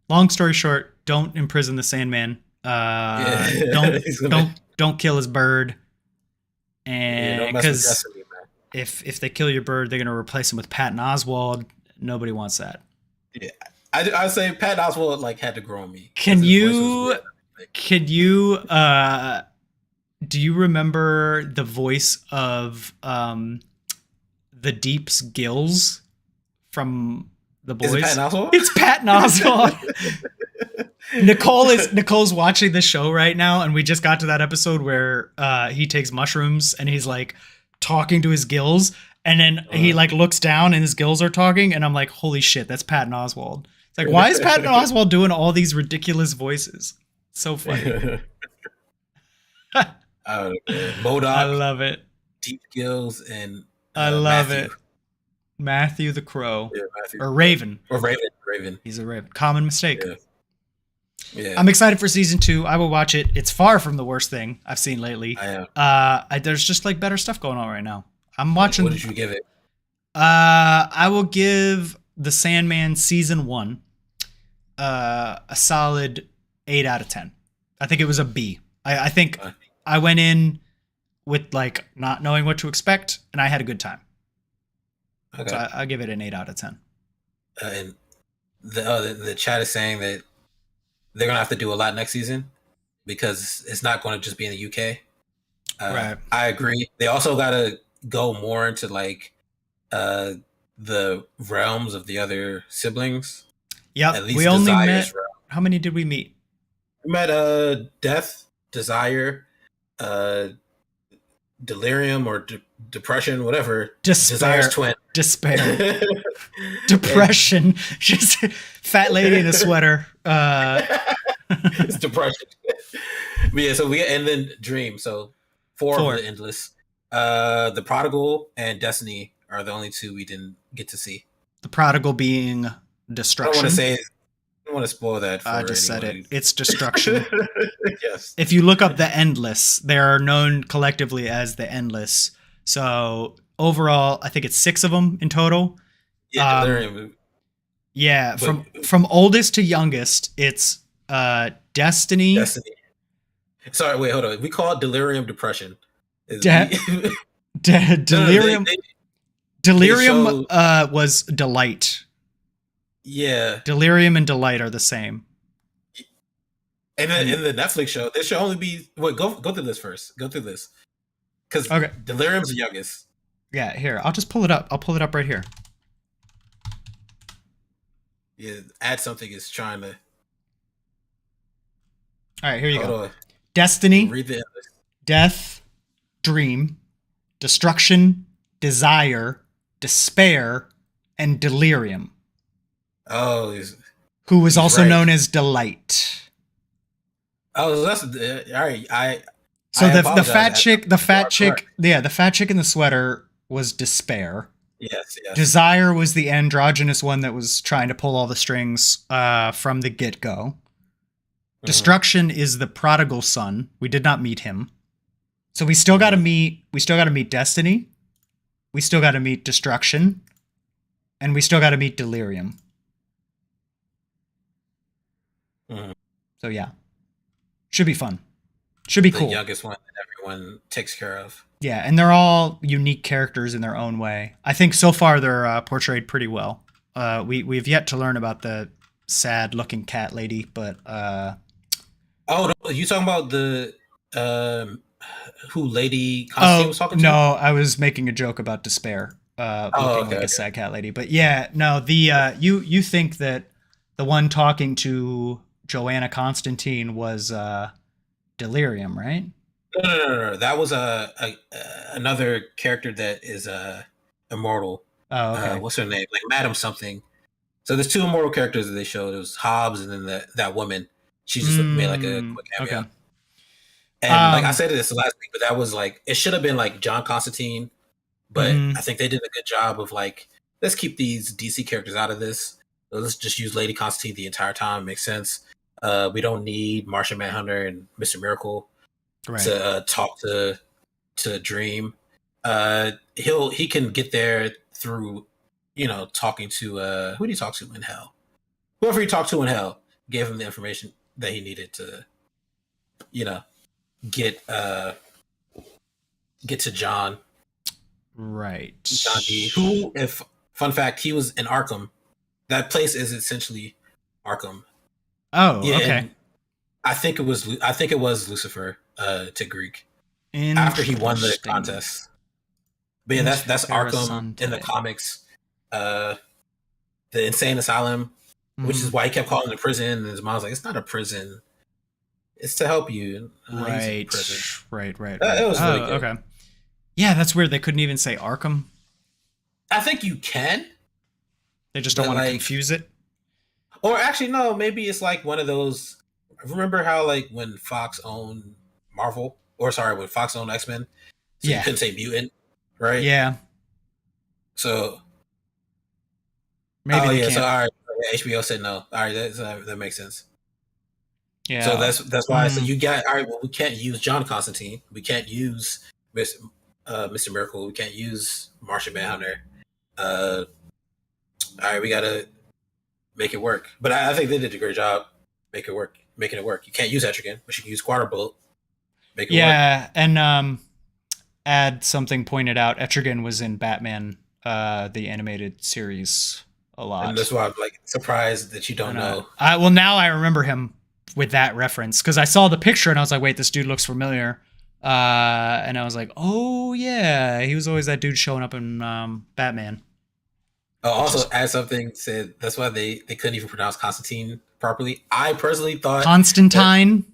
Long story short, don't imprison the Sandman. Yeah, Don't he's gonna. don't kill his bird. Yeah, don't And mess with because Destiny, man. if they kill your bird, they're gonna replace him with Patton Oswald. Nobody wants that. Yeah, I say Pat Oswalt like had to grow on me. Can 'Cause his voice was you weird. Like, can you do you remember the voice of the Deep's Gills from the is boys? it Patton Oswalt? It's Patton Oswalt. Nicole's watching the show right now, and we just got to that episode where he takes mushrooms and he's like talking to his gills, and then he like looks down and his gills are talking, and I'm like, holy shit, that's Patton Oswalt. It's like, why is Patton Oswalt doing all these ridiculous voices? So funny. Modoc, I love it. Deep Gills, and I love Matthew. it. Matthew the Crow. Yeah, Matthew. Or Raven. Or Raven. Raven. He's a Raven. Common mistake. Yeah. Yeah. I'm excited for season 2. I will watch it. It's far from the worst thing I've seen lately. I am. There's just like better stuff going on right now. I'm watching. What did you give it? I will give The Sandman season 1 a solid 8 out of 10. I think it was a B. I think I went in with like not knowing what to expect, and I had a good time. Okay. So I'll give it an 8 out of 10. And the chat is saying that they're gonna have to do a lot next season because it's not going to just be in the UK. Right. I agree. They also got to go more into like the realms of the other siblings. Yep. At least We only Desire's met. realm. How many did we meet? We met Death, Desire, Delirium or Depression, whatever. Despair. Desire's twin. Despair. Depression. Just fat lady in a sweater. It's Depression. But yeah, so and then Dream. So four of the Endless. The Prodigal and Destiny are the only two we didn't get to see. The Prodigal being destruction. I don't want to spoil that for I just said anyone it. It's destruction. Yes. If you look up the Endless, they are known collectively as the Endless. So overall, I think it's 6 of them in total. Yeah, Delirium. Yeah, from oldest to youngest, it's Destiny. Sorry, wait, hold on. We call it Delirium Depression. Delirium. Delirium was Delight. Yeah. Delirium and Delight are the same. And then in the Netflix show, there should only be go through this first. Go through this. Because Delirium's the youngest. Yeah, here. I'll just pull it up. I'll pull it up right here. Yeah, Add Something is trying to. All right, here you go. On. Destiny, Read the Death, Dream, Destruction, Desire, Despair, and Delirium. Oh, who was also known as Delight. Oh, that's all right. So the fat chick, the fat chick in the sweater was Despair. Yes. Desire was the androgynous one that was trying to pull all the strings from the get-go. Mhm. Destruction is the prodigal son. We did not meet him. So we still got to Mhm. meet Destiny. We still got to meet Destruction, and we still got to meet Delirium. Mhm. So yeah, should be fun. Should be The cool. youngest one that everyone takes care of. Yeah, and they're all unique characters in their own way. I think so far they're portrayed pretty well. We've yet to learn about the sad-looking cat lady, but Oh, no, you talking about the um, who Lady Constantine oh was talking no, to? I was making a joke about Despair, Oh, looking okay, like a okay. sad cat lady. But yeah, no, the you think that the one talking to Joanna Constantine was Delirium, right? No. That was another character that is immortal. Oh, okay. What's her name? Like Madam something. So there's two immortal characters that they showed. It was Hobbs and then that woman. She just made like a quick cameo. Okay. And like I Um. said this last week, but that was like it should have been like John Constantine, but I Mhm. think they did a good job of like let's keep these DC characters out of this. Let's just use Lady Constantine the entire time. It makes sense. We don't need Martian Manhunter and Mister Miracle Right. to talk to Dream. He can get there through talking to who did he talk to in Hell? Whoever he talked to in Hell gave him the information that he needed to you know get get to Right. John D. Who, if fun fact, he was in Arkham. That place is essentially Arkham. Oh, Yeah, okay. and I think it was Lucifer to Greek after he won the Interesting. contest. But yeah, that's Arkham in the Interessante. comics. Uh, the insane asylum, which is Mhm. why he kept calling it a prison. And his mom's like, "It's not a prison. It's to help you." He's in Right. prison. Right. It was Oh, really good. okay. Yeah, that's weird. They couldn't even say Arkham. I think you can, They just don't but want to like, confuse it. or actually, no. Maybe it's like one of those. Remember how like when Fox owned Marvel, or sorry, when Fox owned X-Men, so you Yeah. couldn't say mutant, right? Yeah. So, Maybe oh they yeah, so can't. all right, HBO said no. All right, that makes sense. So Yeah. that's why I said Mm, you got all right. Well, we can't use John Constantine. We can't use Mister Miracle. We can't use Martian Manhunter. Uh, all right, we gotta make it work. But I think they did a great job making it work. You can't use Etrigan, but you can use Quadrupole. Make it work. yeah, and add something pointed out. Etrigan was in Batman, the animated series, a And lot. that's why I'm like surprised that you don't And know. well, now I remember him with that reference because I saw the picture and I was like, wait, this dude looks familiar. And I was like, oh yeah, he was always that dude showing up in Batman, which Also, is add something said that's why they couldn't even pronounce Constantine properly. I personally thought that Constantine,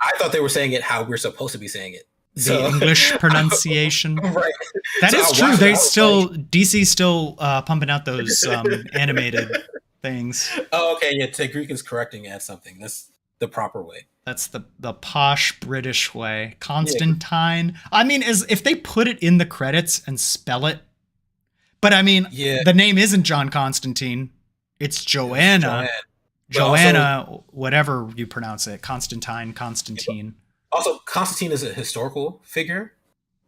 I thought they were saying it how we're supposed to be saying it. the So, English pronunciation. right. That So is I true. watched it. They I was like, still DC's still pumping out those animated things. oh, okay, yeah. Greek is correcting at something. That's the proper way. That's the posh British way. Yeah, Constantine. I mean, as if they put it in the credits and spell it. But I mean, yeah. the name isn't John Constantine. It's It's Joanna. Joanne, but Joanna, whatever you pronounce it. Constantine, Constantine. also Constantine is a historical figure,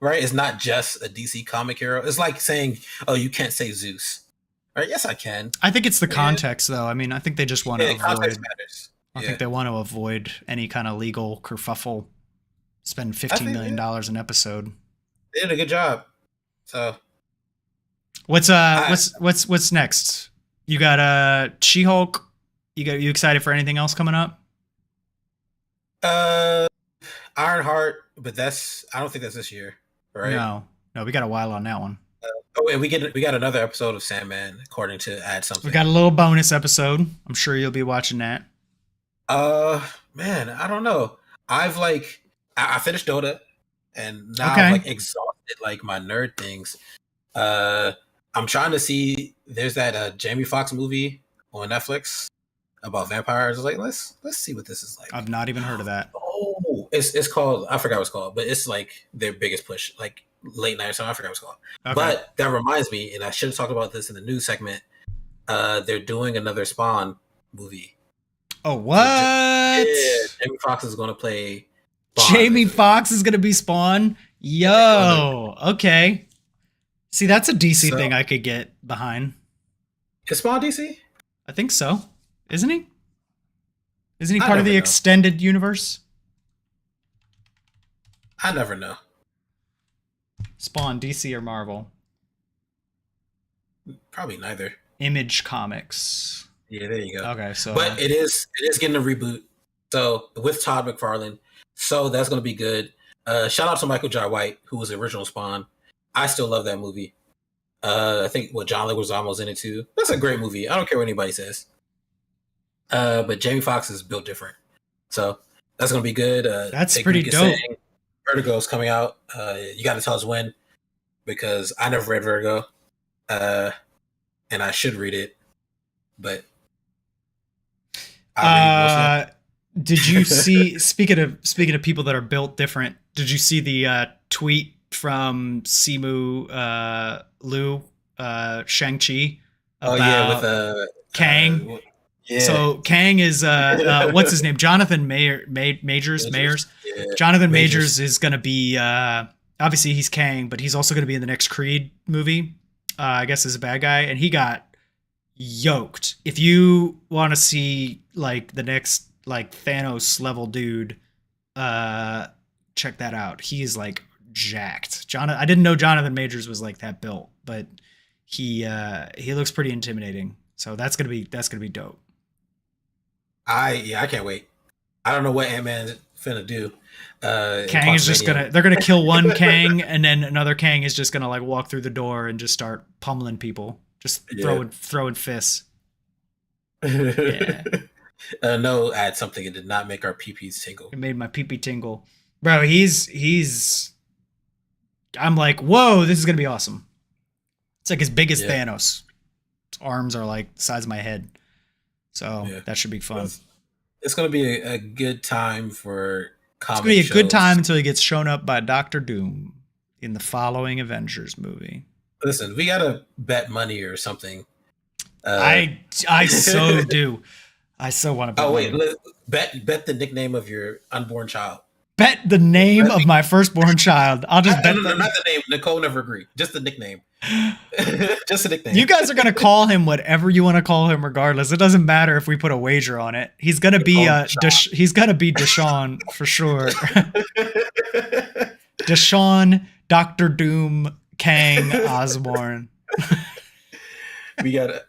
right? It's not just a DC comic hero. It's like saying, "Oh, you can't say Zeus." Right? Yes, I can. I think it's the Yeah, context, though. I mean, I think they just want to yeah. Context avoid. matters. I Yeah, think they want to avoid any kind of legal kerfuffle. Spend I $15 think million an episode. they did a good job. So What's I what's next? You got She-Hulk. You excited for anything else coming up? uh Ironheart, but I don't think that's this year, right? No, no, we got a while on that one. Oh, and we got another episode of Sandman, according to Add We Something. got a little bonus episode. I'm sure you'll be watching that. Man, I don't know. I've like I finished Dota, and now I've Okay. like exhausted like my nerd things. Uh, I'm trying to see. There's that Jamie Foxx movie on Netflix about vampires. I was like, let's see what this is like. I've not even heard of that. Oh, it's called. I forgot what it's called, but it's like their biggest push, like late night or something. I forgot what it's called. Okay. But that reminds me, and I should have talked about this in the news segment. They're doing another Spawn movie. Oh, So, what? yeah, Jamie Foxx is going to play Spawn Jamie next week. Foxx is gonna be Spawn. On the Yo, okay. See, that's a DC so thing I could get behind. is Spawn DC? I think so. Isn't he? Isn't he I part of never the know. extended universe? I never know. Spawn, DC or Marvel? Probably neither. Image Comics. Yeah, there you go. Okay, so But it is getting a reboot. So with Todd McFarlane, so that's going to be good. Shout out to Michael Jai White, who was the original Spawn. I still love that movie. I think John Leguizamo's in it too. That's a great movie. I don't care what anybody says. But Jamie Foxx is built different, so that's going to be good. that's Big pretty Week is dope. saying Vertigo's coming out. You got to tell us when, because I never read Vertigo, and I should read it, but I read most of them. Did you see? Speaking of people that are built different, did you see the tweet from Simu Liu Shang-Chi Oh yeah, with about Kang? yeah, So Kang is what's his name? Jonathan Majors. yeah, Jonathan Majors. Majors is gonna be obviously he's Kang, but he's also gonna be in the next Creed movie. I guess as a bad guy, and he got yoked. If you want to see like the next like Thanos level dude, check that out. He is like jacked. I didn't know Jonathan Majors was like that built, but he looks pretty intimidating. So that's gonna be dope. I can't wait. I don't know what Ant-Man's finna do. Kang is just they're gonna kill one Kang, and then another Kang is just gonna like walk through the door and just start pummeling people, just throwing fists. Yeah. No, add something. It did not make our PPs tingle. It made my pee tingle, bro. He's. I'm like, whoa, this is gonna be awesome. It's like as big as Thanos. His arms are like the size of my head, so that should be fun. It's gonna be a good time for comic. It's gonna be a good time until he gets shown up by Doctor Doom in the following Avengers movie. Listen, we gotta bet money or something. I so do. I so want to bet. Oh wait, bet the nickname of your unborn child. Bet the name of my firstborn child. I'll just bet. No, not the name. Nicole never agreed. Just the nickname. Just a nickname. You guys are gonna call him whatever you want to call him, regardless. It doesn't matter if we put a wager on it. He's gonna be he's gonna be Deshaun for sure. Deshaun, Doctor Doom, Kang, Osborn. we gotta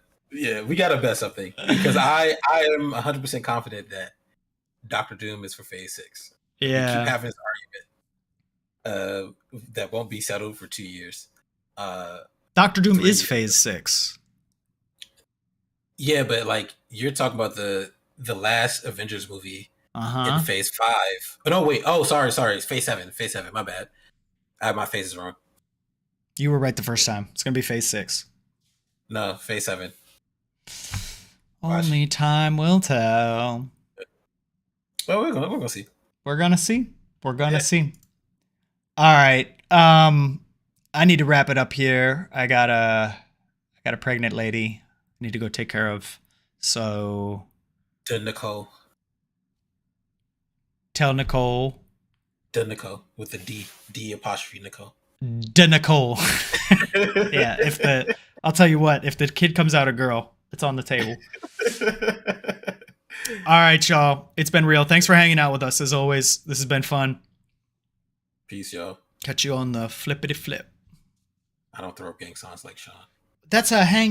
bet something, because I am 100% confident that Doctor Doom is for Phase 6. Yeah, we keep having this argument that won't be settled for 2 years. Doctor Doom is Phase 6. Yeah, but like you're talking about the last Avengers movie in Phase 5. Oh no, wait. Oh, sorry. It's Phase 7. Phase 7. My bad. I have my phases wrong. You were right the first time. It's gonna be Phase 6. No, Phase 7. Only time will tell. Well, we're gonna see. We're gonna see. All right. I need to wrap it up here. I got a pregnant lady I need to go take care of. So To Nicole. Tell Nicole. To Nicole with the D apostrophe Nicole. De Nicole. Yeah, I'll tell you what, if the kid comes out a girl, it's on the table. All right, y'all. It's been real. Thanks for hanging out with us as always. This has been fun. Peace, y'all. Catch you on the flippity flip. I don't throw up gang signs like Sean. That's a hang.